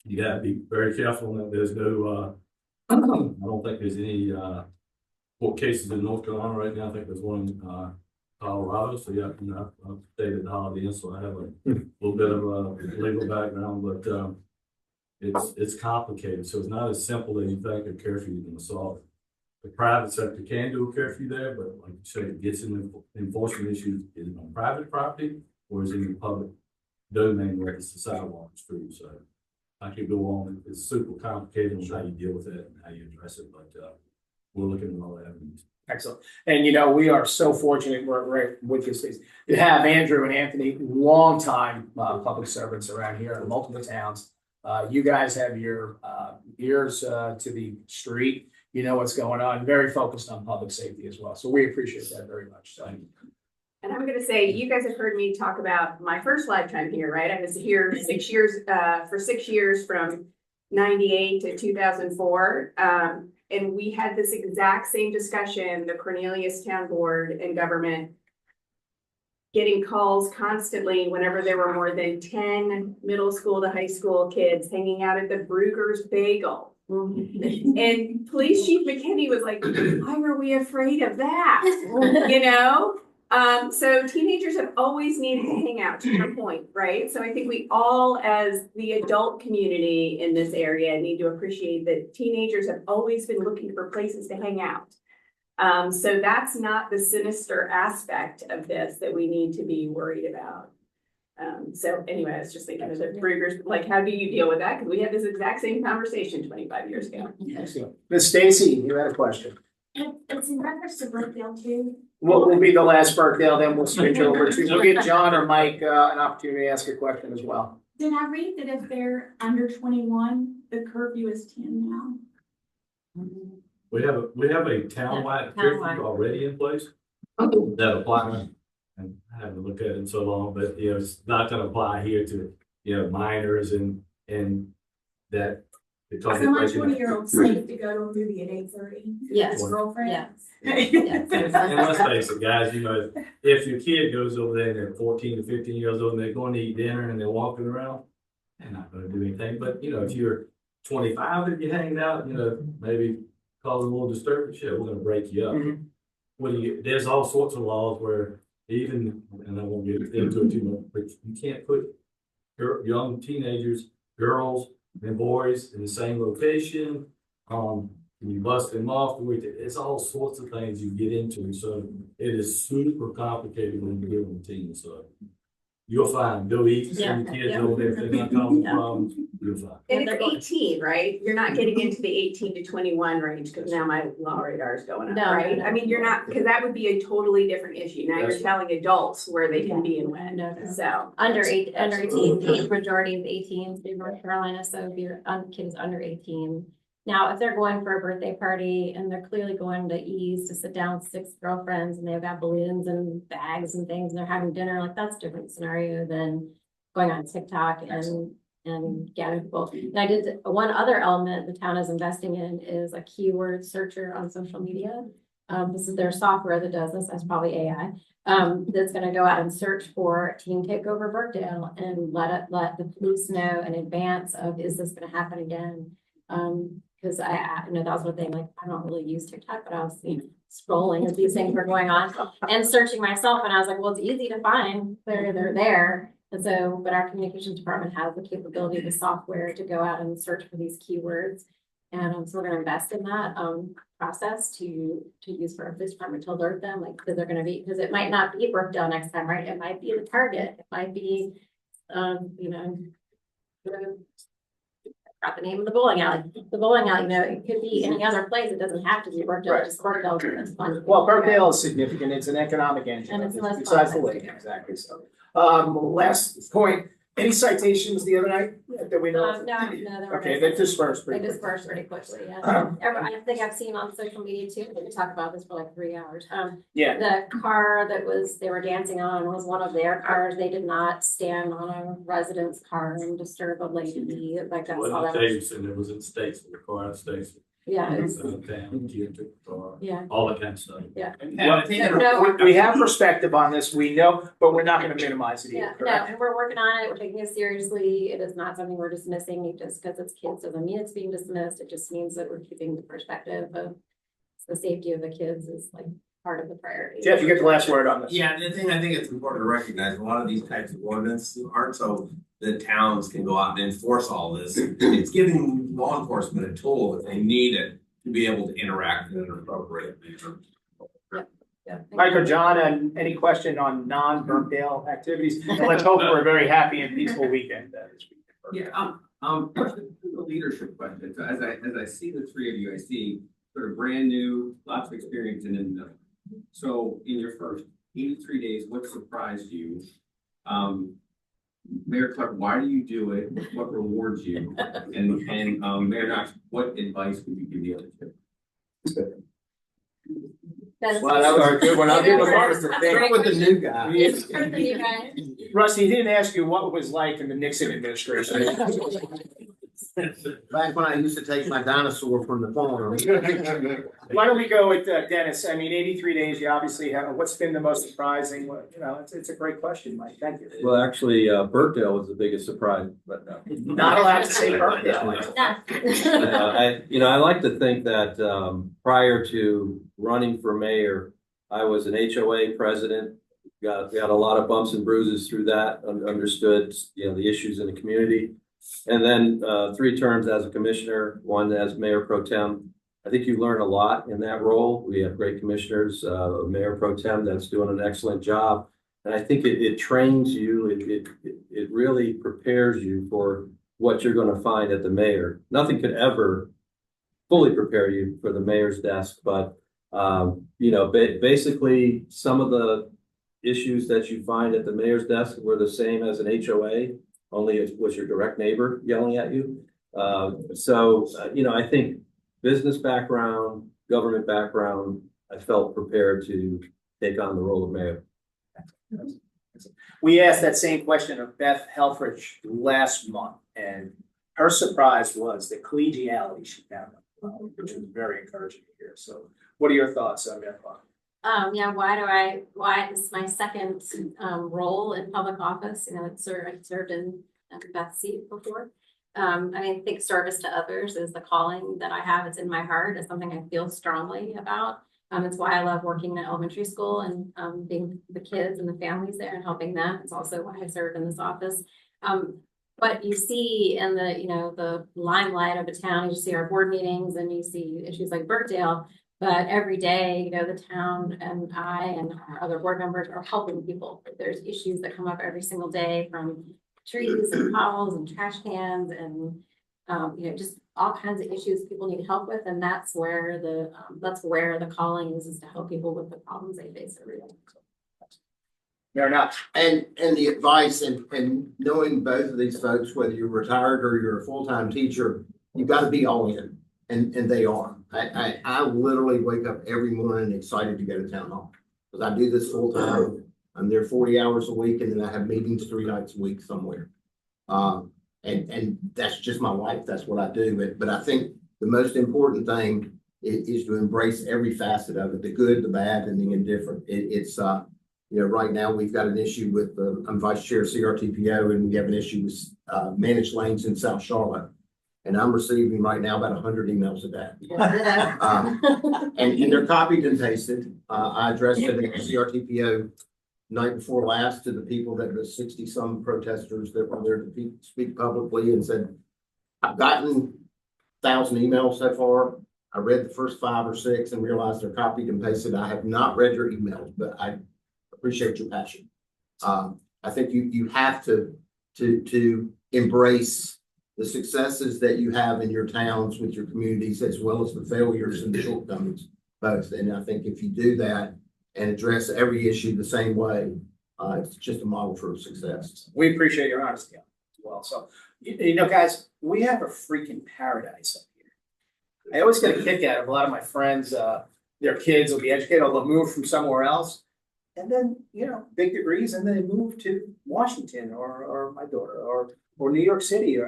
You got to be very careful that there's no, I don't think there's any court cases in North Carolina right now. I think there's one in Colorado. So yeah, I've stayed at the Holiday Inn, so I have a little bit of a legal background, but it's complicated. So it's not as simple as you think a curfew is going to solve it. The private sector can do a curfew there, but like you say, it gets into enforcement issues. Is it on private property or is it in the public domain where it's the sidewalks through? So I could go on. It's super complicated on how you deal with it and how you address it, but we're looking at all the avenues. Excellent. And we are so fortunate, we're right with you, Stacey, to have Andrew and Anthony, longtime public servants around here in multiple towns. You guys have your ears to the street. you know what's going on, very focused on public safety as well. So we appreciate that very much. So. And I'm gonna say, you guys have heard me talk about my first lifetime here, right? I was here 6 years, for 6 years from 98 to 2004. And we had this exact same discussion, the Cornelius Town Board and government getting calls constantly whenever there were more than 10 middle school to high school kids hanging out at the Brugger's Bagel. And Police Chief McKinney was like, why were we afraid of that? You know? So teenagers have always needed to hang out, to your point, right? So I think we all, as the adult community in this area, need to appreciate that teenagers have always been looking for places to hang out. So that's not the sinister aspect of this that we need to be worried about. So anyway, I was just thinking of the Brugger's, like, how do you deal with that? Because we had this exact same conversation 25 years ago. Excellent. Ms. Stacy, you had a question. It's in reference to Brookdale too. What will be the last Burkdale, then we'll switch over to, we'll give John or Mike an opportunity to ask a question as well. Did I read that if they're under 21, the curfew is 10 now? We have a townwide curfew already in place that applies. And I haven't looked at it in so long, but you know, it's not gonna apply here to, you know, minors and that. So my 20-year-old safe to go to a movie at 8:30. Yes. His girlfriend. Yes. And let's face it, guys, you know, if your kid goes over there and they're 14 to 15 years old and they're going to eat dinner and they're walking around, they're not gonna do anything. But, you know, if you're 25 and you're hanging out, you know, maybe cause a little disturbance, shit, we're gonna break you up. Mhm. There's all sorts of laws where even, and I won't get into it too much, but you can't put young teenagers, girls and boys in the same location. You bust them off, it's all sorts of things you get into, so it is super complicated when you're dealing with teens, so. You'll find, go eat, some kids over there, if they're not causing problems, you'll find. And it's 18, right? You're not getting into the 18 to 21 range, because now my law radar is going up, No, right? no. I mean, you're not, because that would be a totally different issue. Now you're That's- telling adults where they can be and when, No. so. Under 18, the age majority is 18, in North Carolina, so if your kids under 18. Now, if they're going for a birthday party and they're clearly going to Ease to sit down with 6 girlfriends and they've got balloons and bags and things and they're having dinner, like that's a different scenario than going on TikTok and gathering people. And I did one other element the town is investing in is a keyword searcher on social media. This is their software that does this. That's probably AI. That's going to go out and search for teen takeover Brookdale and let the police know in advance of, is this going to happen again? Because I know that was one thing, like, I don't really use TikTok, but I was scrolling as these things were going on and searching myself. And I was like, well, it's easy to find. They're there. And so, but our communications department has the capability, the software to go out and search for these keywords. And so we're gonna invest in that process to use for our police department to alert them, like, because they're gonna be, because it might not be Brookdale next time, right? It might be the Target, it might be, you know, got the name of the bowling alley. The bowling alley, you know, it could be any other place. It doesn't have to be Brookdale, Right. just Brookdale. It's fun. Well, Burkdale is significant. It's an economic engine. And it's less Besides the complex. lake, exactly. So, last point, any citations the other night that we know? No, they were. Okay, they dispersed They pretty quick. dispersed pretty quickly, yeah. I think I've seen on social media too, we could talk about this for like 3 hours. Yeah, The car that they were dancing on was one of their cars. They did not stand on a resident's car and disturb a lady, like that's all Well, that was. Davidson, it was in States, the car in States. Yeah, it's, Down, kid took the car, yeah. all that kind of stuff. Yeah, I think No, we have perspective on this, we know, but we're not gonna minimize it yeah, either, no, correct? and we're working on it. We're taking it seriously. It is not something we're dismissing just because it's kids. Doesn't mean it's being dismissed. It just means that we're keeping the perspective of the safety of the kids is like part of the priority. Jeff, you get the last word on this. Yeah, the thing I think it's important to recognize, a lot of these types of ordinances aren't so that towns can go out and enforce all this. It's giving law enforcement a tool if they need it to be able to interact in an appropriate manner. Yeah. Mike or John, any question on non-Burkdale activities? And let's hope for a very happy and peaceful weekend this weekend. Yeah, question, a leadership question. So as I see the three of you, I see sort of brand new, lots of experience in the. So in your first 83 days, what surprised you? Mayor Clark, why do you do it? What rewards you? And Mayor Knox, what advice would you give the other two? That's- Well, that was good. We're not Yeah, doing that's the great thing With the question. new guy. Good for you guys. Rusty, he didn't ask you what it was like in the Nixon administration. Back when I used to take my dinosaur from the farm. Why don't we go with Dennis? I mean, 83 days, you obviously have, what's been the most surprising? It's a great question, Mike. Thank you. Well, actually, Burkdale was the biggest surprise, but no. Not allowed to say birthday. No. I like to think that prior to running for mayor, I was an HOA president. Got a lot of bumps and bruises through that. Understood, the issues in the community, and then 3 terms as a commissioner, 1 as mayor pro tem. I think you learn a lot in that role. We have great commissioners, mayor pro tem that's doing an excellent job, and I think it trains you. It really prepares you for what you're going to find at the mayor. Nothing could ever fully prepare you for the mayor's desk, but basically some of the issues that you find at the mayor's desk were the same as an HOA, only it was your direct neighbor yelling at you. I think business background, government background, I felt prepared to take on the role of mayor. We asked that same question of Beth Helfrich last month, and her surprise was the collegiality she found, which was very encouraging to hear. So what are your thoughts on that? Why this is my second role in public office. I served in Beth's seat before. I think service to others is the calling that I have. It's in my heart. It's something I feel strongly about. It's why I love working in elementary school and being the kids and the families there and helping them. It's also why I serve in this office. But you see in the limelight of a town, you see our board meetings and you see issues like Burkdale. But every day, the town and I and our other board members are helping people. There's issues that come up every single day, from trees and potholes and trash cans and just all kinds of issues people need help with, and that's where the calling is to help people with the problems they face every day. They're not. And the advice and knowing both of these folks, whether you're retired or you're a full-time teacher, you've got to be all in, and they are. I literally wake up every morning excited to go to town hall because I do this full time. I'm there 40 hours a week, and then I have meetings 3 nights a week somewhere. And that's just my life. That's what I do. But I think the most important thing is to embrace every facet of it, the good, the bad, and the indifferent. It's right now we've got an issue with, I'm vice chair of CRTPO, and we have an issue with managed lanes in South Charlotte. And I'm receiving right now about 100 emails a day. And they're copied and pasted. I addressed it at CRTPO night before last to the people that the 60-some protesters that were there to speak publicly, and said, I've gotten 1,000 emails so far. I read the first 5 or 6 and realized they're copied and pasted. I have not read your emails, but I appreciate your passion. I think you have to embrace the successes that you have in your towns with your communities, as well as the failures and the shortcomings both. And I think if you do that and address every issue the same way, it's just a model for success. We appreciate your honesty as well. So, guys, we have a freaking paradise up here. I always get a kick out of a lot of my friends, their kids will be educated, or they'll move from somewhere else. And then, big degrees, and then they move to Washington or my daughter or New York City.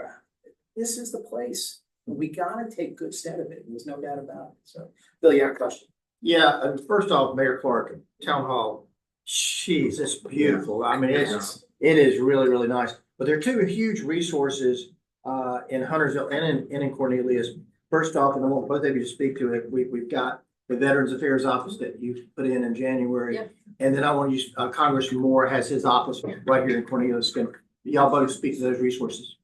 This is the place. We gotta take good stead of it. There's no doubt about it. So, Bill, you have a question? Yeah, and first off, Mayor Clark, Town Hall, jeez, it's beautiful. I mean, it is really, really nice. But there are 2 huge resources in Huntersville and in Cornelius. First off, and I want both of you to speak to it, we've got the Veterans Affairs Office that you put in January. Yep. And then I want to use Congressman Moore has his office right here in Cornelius. Can y'all both speak to those resources?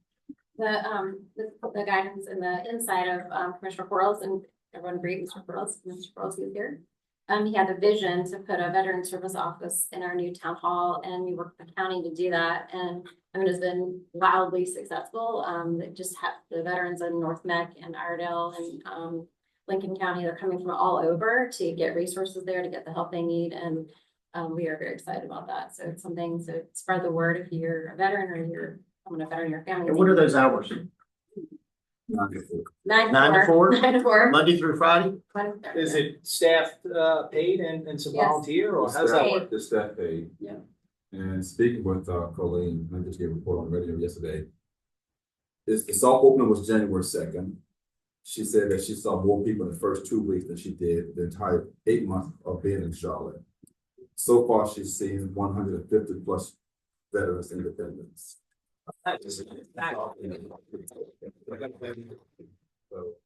The guidance and the insight of Commissioner Quarles, and everyone agreed Mr. Quarles is here. He had the vision to put a veteran service office in our new town hall, and we worked with the county to do that. And it has been wildly successful. They just have the veterans in North Meck and Iredell and Lincoln County. They're coming from all over to get resources there to get the help they need. And we are very excited about that. So it's something to spread the word if you're a veteran or you're a veteran in your family. And what are those hours? 9 to 9 to 4? 9 to 4. Monday through Friday? Is it staff paid and some Yes. volunteer, or how's that Paid. work? The staff paid. Yeah. And speaking with Colleen, I just gave a report on radio yesterday. The soft opening was January 2nd. She said that she saw more people in the first 2 weeks than she did the entire 8 months of being in Charlotte. So far, she's seen 150 plus veterans and dependents. So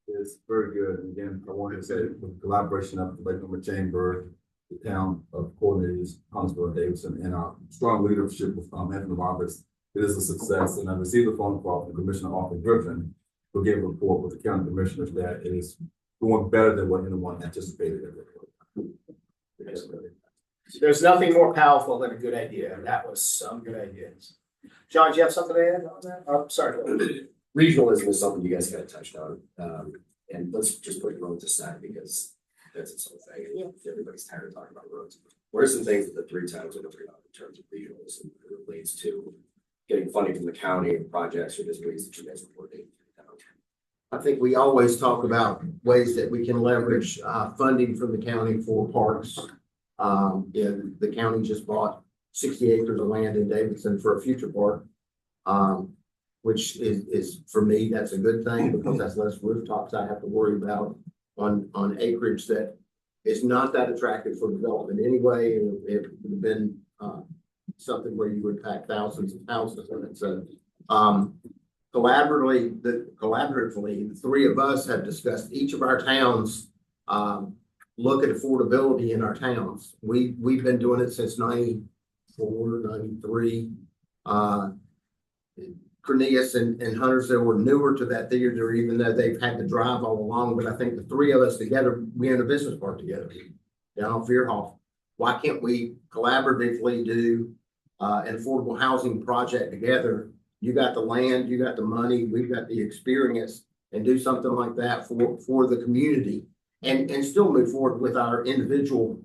it's very good. And again, I wanted to say with collaboration of the Lake Number Chamber, the town of coordinators, Huntsville and Davidson, and our strong leadership with Anthony Roberts, it is a success. And I received a phone call from Commissioner Arthur Griffin, who gave a report with the county commissioners that it is going better than what anyone anticipated. There's nothing more powerful than a good idea, and that was some good ideas. John, do you have something to add on that? Oh, sorry. Regionalism is something you guys got touched on. And let's just put roads aside because that's its own thing. And everybody's tired of talking about roads. What are some things that the three towns are looking at in terms of regionalism that relates to getting funding from the county and projects or just ways that you guys are coordinating? I think we always talk about ways that we can leverage funding from the county for parks. The county just bought 60 acres of land in Davidson for a future park, which is for me, that's a good thing because that's less rooftops I have to worry about on acreage that is not that attractive for development anyway. And it would have been something where you would pack thousands of houses in it. So collaboratively, the three of us have discussed each of our towns, look at affordability in our towns. We've been doing it since 94, 93. Cornelius and Huntersville were newer to that theater, even though they've had to drive all along. But I think the three of us together, we own a business park together down on Fearhall. Why can't we collaboratively do an affordable housing project together? You got the land, you got the money, we've got the experience, and do something like that for the community and still move forward with our individual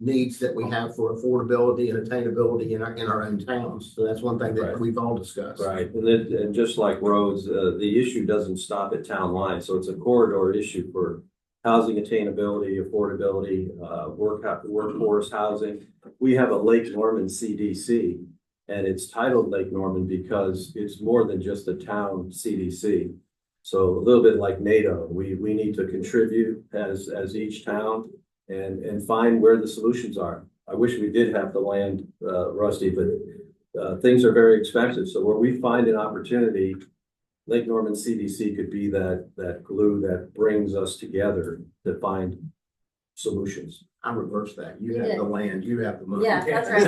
needs that we have for affordability and attainability in our own towns. So that's one thing that we've all discussed. Right, and just like roads, the issue doesn't stop at town lines, so it's a corridor issue for housing attainability, affordability, workforce housing. We have a Lake Norman CDC, and it's titled Lake Norman because it's more than just a town CDC. So a little bit like NATO, we need to contribute as each town and find where the solutions are. I wish we did have the land, Rusty, but things are very expensive. So where we find an opportunity, Lake Norman CDC could be that glue that brings us together to find solutions. I reverse that. You have the land, you have the money. Yeah, that's right.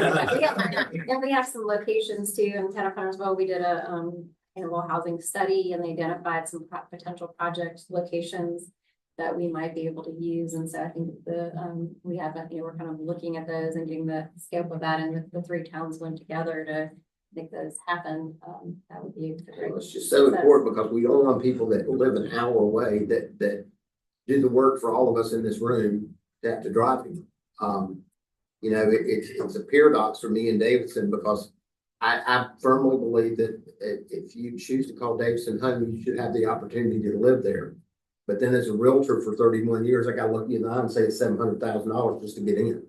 And we have some locations too in town of Huntersville. We did a animal housing study and they identified some potential project locations that we might be able to use. And so I think we have, we're kind of looking at those and getting the scope of that, and the three towns went together to make those happen. That would be great. It's just so important because we don't want people that live an hour away that do the work for all of us in this room to have to drive him. It's a paradox for me in Davidson because I firmly believe that if you choose to call Davidson home, you should have the opportunity to live there. But then as a realtor for 31 years, I got to look you in the eye and say it's $700,000 just to get in.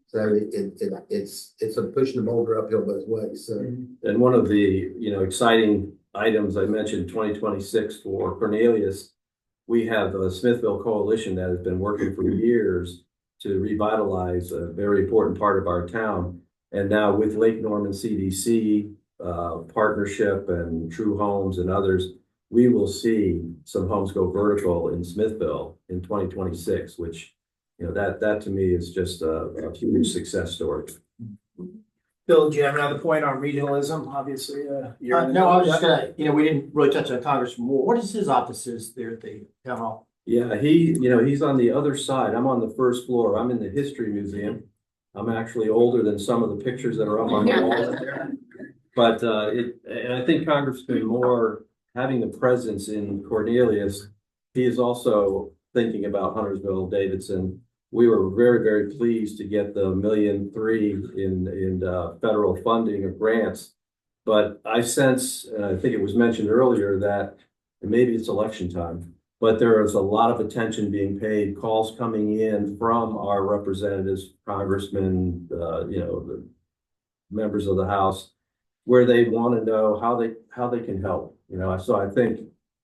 So it's a pushing the boulder uphill both ways. So. And one of the exciting items I mentioned, 2026 for Cornelius, we have a Smithville Coalition that has been working for years to revitalize a very important part of our town. And now with Lake Norman CDC partnership and True Homes and others, we will see some homes go vertical in Smithville in 2026, which, that to me is just a huge success story. Bill, do you have another point on regionalism? Obviously, no, I was just gonna, we didn't really touch on Congressman Moore. What is his offices there at the town hall? Yeah, he's on the other side. I'm on the first floor. I'm in the History Museum. I'm actually older than some of the pictures that are up on the wall there. But and I think Congressman Moore, having the presence in Cornelius, he is also thinking about Huntersville, Davidson. We were very, very pleased to get the $1.3 million in federal funding of grants. But I sense, and I think it was mentioned earlier, that and maybe it's election time, but there is a lot of attention being paid, calls coming in from our representatives, congressmen, the members of the House, where they want to know how they can help. So I think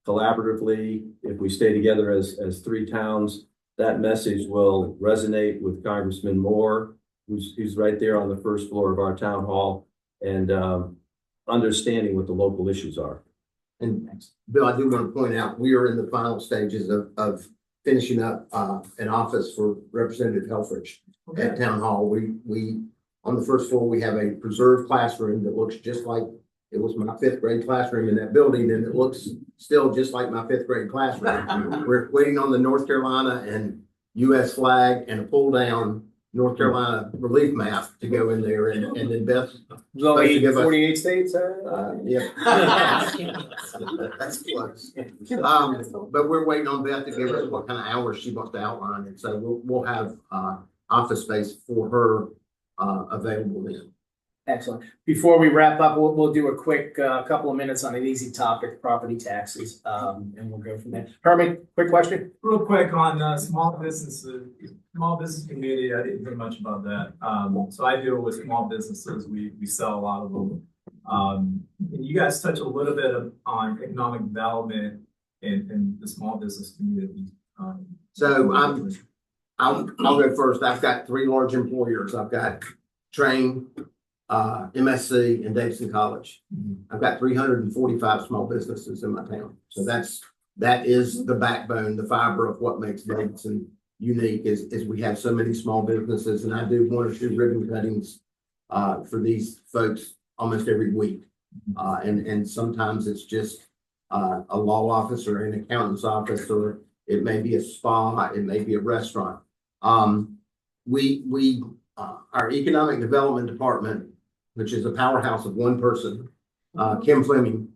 collaboratively, if we stay together as three towns, that message will resonate with Congressman Moore, who's right there on the first floor of our town hall, and understanding what the local issues are. And Bill, I do want to point out, we are in the final stages of finishing up an office for Representative Helfrich at Town Hall. We on the first floor, we have a preserved classroom that looks just like it was my fifth grade classroom in that building, and it looks still just like my fifth grade classroom. We're waiting on the North Carolina and U.S. flag and a pull down North Carolina relief map to go in there, and then Beth. There's only 48 states, Yeah. That's close. But we're waiting on Beth to give us what kind of hours she wants to outline, and so we'll have office space for her available then. Excellent. Before we wrap up, we'll do a quick couple of minutes on an easy topic, property taxes, and we'll go from there. Herman, quick question. Real quick on small business community. I didn't hear much about that. So I deal with small businesses. We sell a lot of them. And you guys touch a little bit on economic development in the small business community. So I'll go first. I've got three large employers. I've got Train, MSC, and Davidson College. I've got 345 small businesses in my town. So that is the backbone, the fiber of what makes Davidson unique is we have so many small businesses, and I do one or two ribbon cuttings for these folks almost every week. And sometimes it's just a law office or an accountant's office, or it may be a spa, it may be a restaurant. Our economic development department, which is a powerhouse of one person, Kim Fleming,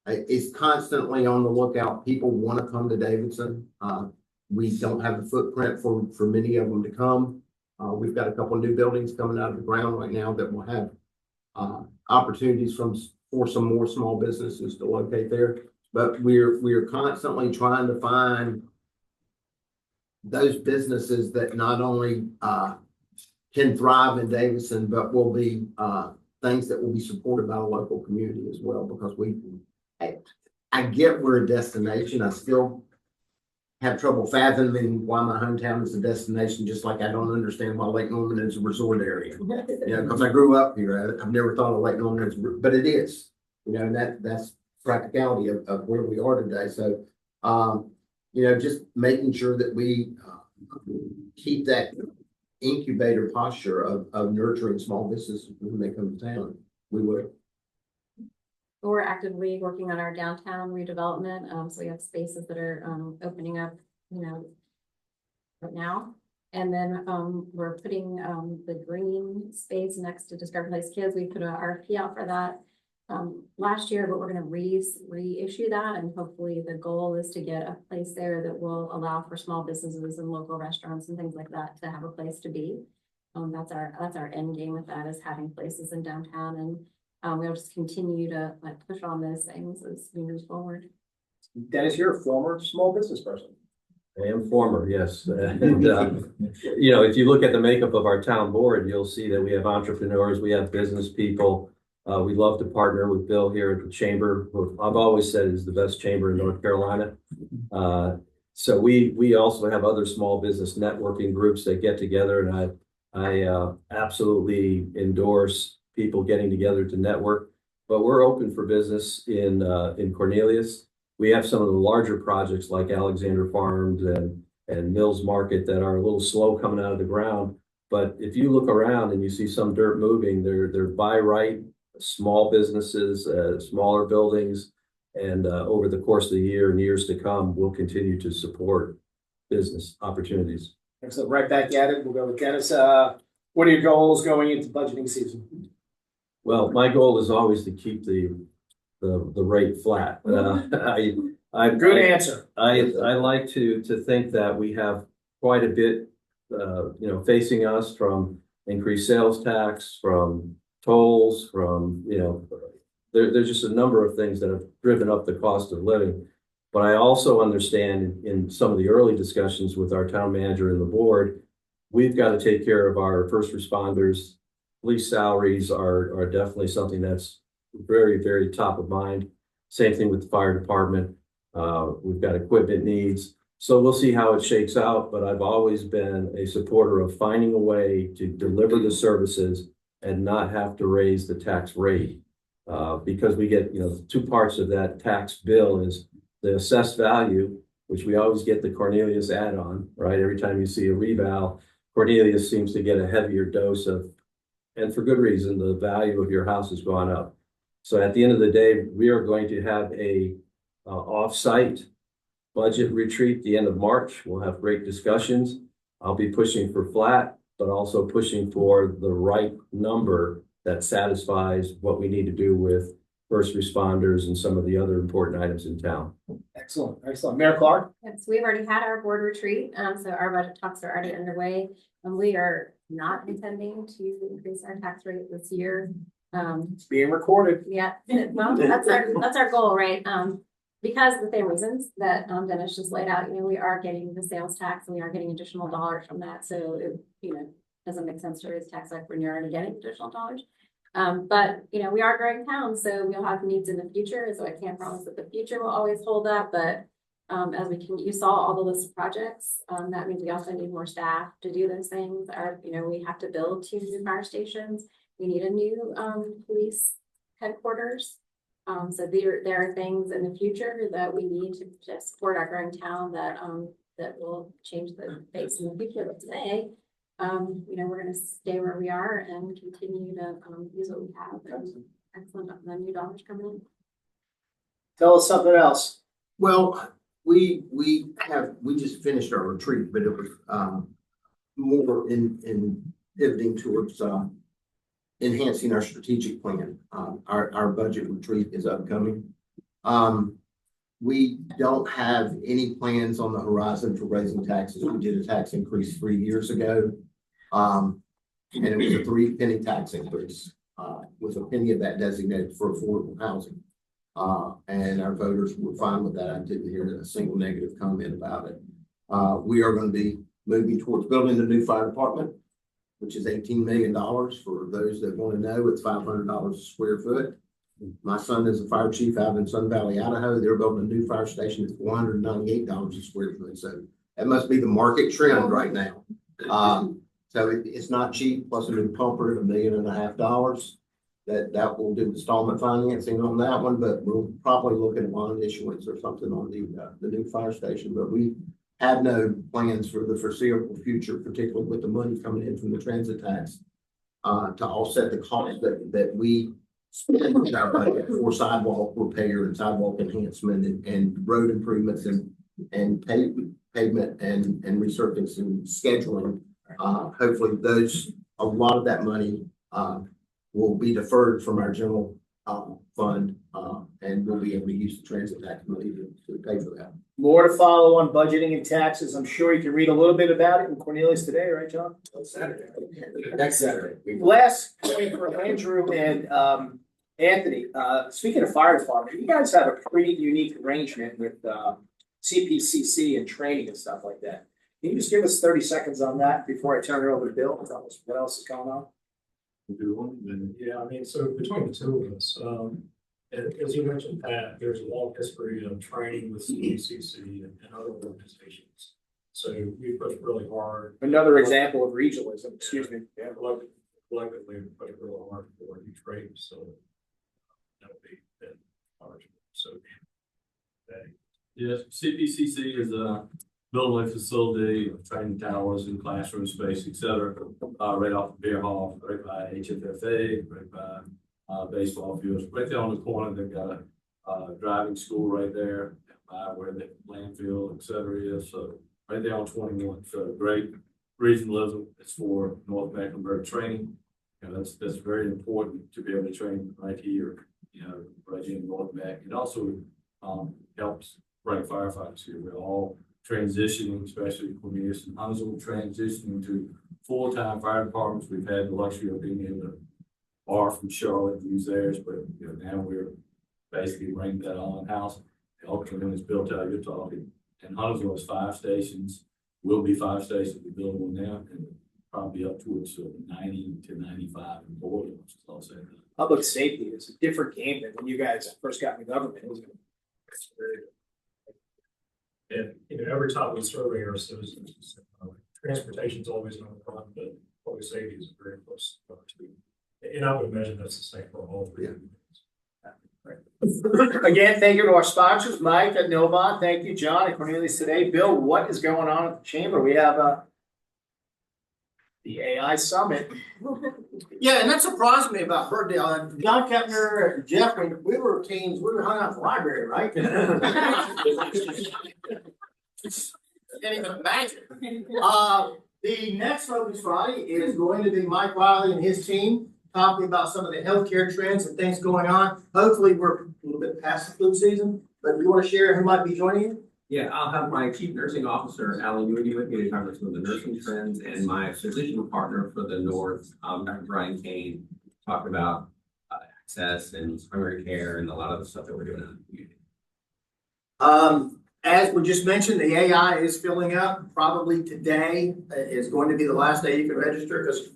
is constantly on the lookout. People want to come to Davidson. We don't have the footprint for many of them to come. We've got a couple of new buildings coming out of the ground right now that will have opportunities for some more small businesses to locate there. But we're constantly trying to find those businesses that not only can thrive in Davidson, but will be things that will be supported by the local community as well. Because I get we're a destination. I still have trouble fathoming why my hometown is a destination, just like I don't understand why Lake Norman is a resort area. Because I grew up here. I've never thought of Lake Norman as, but it is. And that's practicality of where we are today. So, just making sure that we keep that incubator posture of nurturing small businesses when they come to town. We would. We're actively working on our downtown redevelopment. So we have spaces that are opening up, right now. And then we're putting the green space next to Discovery Place Kids. We put an RFP out for that last year, but we're going to reissue that, and hopefully the goal is to get a place there that will allow for small businesses and local restaurants and things like that to have a place to be. That's our end game with that, is having places in downtown, and we'll just continue to push on those things as we move forward. Dennis, you're a former small business person. I am former, yes. And, if you look at the makeup of our town board, you'll see that we have entrepreneurs, we have business people. We love to partner with Bill here at the chamber. I've always said it's the best chamber in North Carolina. So we also have other small business networking groups that get together, and I absolutely endorse people getting together to network. But we're open for business in Cornelius. We have some of the larger projects like Alexander Farms and Mills Market that are a little slow coming out of the ground. But if you look around and you see some dirt moving, they're by right small businesses, smaller buildings, and over the course of the year and years to come, we'll continue to support business opportunities. Excellent. Right back at it. We'll go with Dennis. What are your goals going into budgeting season? Well, my goal is always to keep the rate flat. Good answer. I like to think that we have quite a bit, facing us from increased sales tax, from tolls, from there's just a number of things that have driven up the cost of living. But I also understand in some of the early discussions with our town manager and the board, we've got to take care of our first responders. Police salaries are definitely something that's very, very top of mind. Same thing with the fire department. We've got equipment needs. So we'll see how it shakes out, but I've always been a supporter of finding a way to deliver the services and not have to raise the tax rate. Because we get, two parts of that tax bill is the assessed value, which we always get the Cornelius add-on, right? Every time you see a reval, Cornelius seems to get a heavier dose of, and for good reason, the value of your house has gone up. So at the end of the day, we are going to have a off-site budget retreat the end of March. We'll have great discussions. I'll be pushing for flat, but also pushing for the right number that satisfies what we need to do with first responders and some of the other important items in town. Excellent, excellent. Mayor Clark? Yes, we've already had our board retreat, so our budget talks are already underway. And we are not intending to increase our tax rate this year. It's being recorded. Yeah, well, that's our goal, right? Because of the same reasons that Dennis just laid out, we are getting the sales tax and we are getting additional dollars from that. So it, doesn't make sense to raise tax like when you're already getting additional dollars. But we are a growing town, so we'll have needs in the future. So I can't promise that the future will always hold up, but as you saw all the list of projects, that means we also need more staff to do those things. We have to build 2 new fire stations. We need a new police headquarters. So there are things in the future that we need to support our growing town that will change the face in the future. But today, we're going to stay where we are and continue to use what we have. Excellent, the new dollars coming in. Tell us something else. Well, we just finished our retreat, but it was more in pivoting towards enhancing our strategic plan. Our budget retreat is upcoming. We don't have any plans on the horizon for raising taxes. We did a tax increase 3 years ago. And it was a 3-penny tax increase, with a penny of that designated for affordable housing. And our voters were fine with that. I didn't hear a single negative comment about it. We are going to be moving towards building the new fire department, which is $18 million. For those that want to know, it's $500 a square foot. My son is a fire chief out in Sun Valley, Idaho. They're building a new fire station at $498 a square foot. So that must be the market trend right now. So it's not cheap, plus a new pumper at $1.5 million. That will do installment financing on that one, but we'll probably look at a bond issuance or something on the new fire station. But we have no plans for the foreseeable future, particularly with the money coming in from the transit tax, to offset the cost that we spend in our budget for sidewalk repair and sidewalk enhancement and road improvements and pavement and resurfacing scheduling. Hopefully a lot of that money will be deferred from our general fund, and we'll be able to use the transit tax money to pay for that. More to follow on budgeting and taxes. I'm sure you can read a little bit about it in Cornelius today, right, John? Saturday. Next Saturday. Last point for Andrew and Anthony. Speaking of fire department, you guys have a pretty unique arrangement with CPCC and training and stuff like that. Can you just give us 30 seconds on that before I turn it over to Bill and tell us what else is going on? Yeah, so between the two of us, as you mentioned, Pat, there's a long history of training with CPCC and other organizations. So we push really hard. Another example of regionalism, excuse me. Yeah, collectively, we push really hard for new trade. So that would be that large. So yes, CPCC is building a facility, training towers and classroom space, etc. Right off the beer hall, right by HFFA, right by baseball fields, right there on the corner. They've got a driving school right there where the landfill, etc. is. So right there on 21. So great regionalism. It's for North Mecklenburg training. That's very important to be able to train right here, right here in North Meck. It also helps bring firefighters here. We're all transitioning, especially Cornelius and Huntsville, transitioning to full-time fire departments. We've had the luxury of being able to far from Charlotte use theirs, but now we're basically bringing that all in-house. Ultimately, when it's built out, you're talking, and Huntersville is 5 stations, will be 5 stations, we build one now, and probably up towards 90 to 95 in Boyle, which is also. Public safety is a different game than when you guys first got in the government. And, every time we survey our citizens, transportation is always on the front, but public safety is very close to. And I would imagine that's the same for all three. Again, thank you to our sponsors, Mike at Novant. Thank you, John and Cornelius today. Bill, what is going on at the chamber? We have the AI Summit. Yeah, and that surprised me about Birddale. John Kepner and Jeff, when we were teens, we were hung out in the library, right? Can't even imagine. The next Focus Friday is going to be Mike Wiley and his team talking about some of the healthcare trends and things going on. Hopefully, we're a little bit past the flu season, but you want to share who might be joining you? Yeah, I'll have my chief nursing officer, Alan Ewing, with me to cover some of the nursing trends, and my physician partner for the North, Dr. Brian Kane, talk about access and primary care and a lot of the stuff that we're doing in the community. As we just mentioned, the AI is filling up. Probably today is going to be the last day you can register because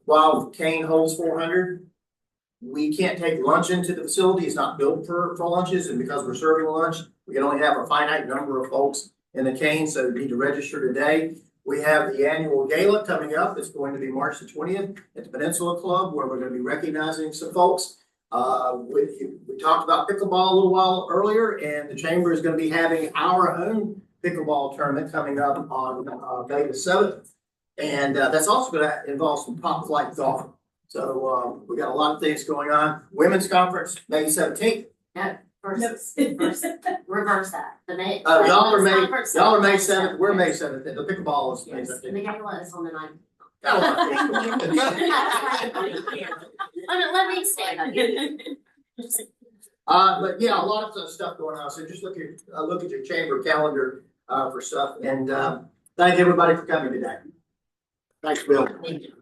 while Kane holds 400, we can't take lunch into the facility. It's not built for lunches, and because we're serving lunch, we can only have a finite number of folks in the Kane, so you need to register today. We have the annual gala coming up. It's going to be March the 20th at the Peninsula Club, where we're going to be recognizing some folks. We talked about pickleball a little while earlier, and the Chamber is going to be having our own pickleball tournament coming up on May the 7th. And that's also going to involve some top flight golf. So we got a lot of things going on. Women's Conference, May 17th. No, reverse that. The May. Y'all are May 7th. We're May 7th. The pickleball is May 17th. And the gala is on the 9th. Let me stand up. But yeah, a lot of stuff going on. So just look at your chamber calendar for stuff. And thank everybody for coming today. Thanks, Bill. Thank you.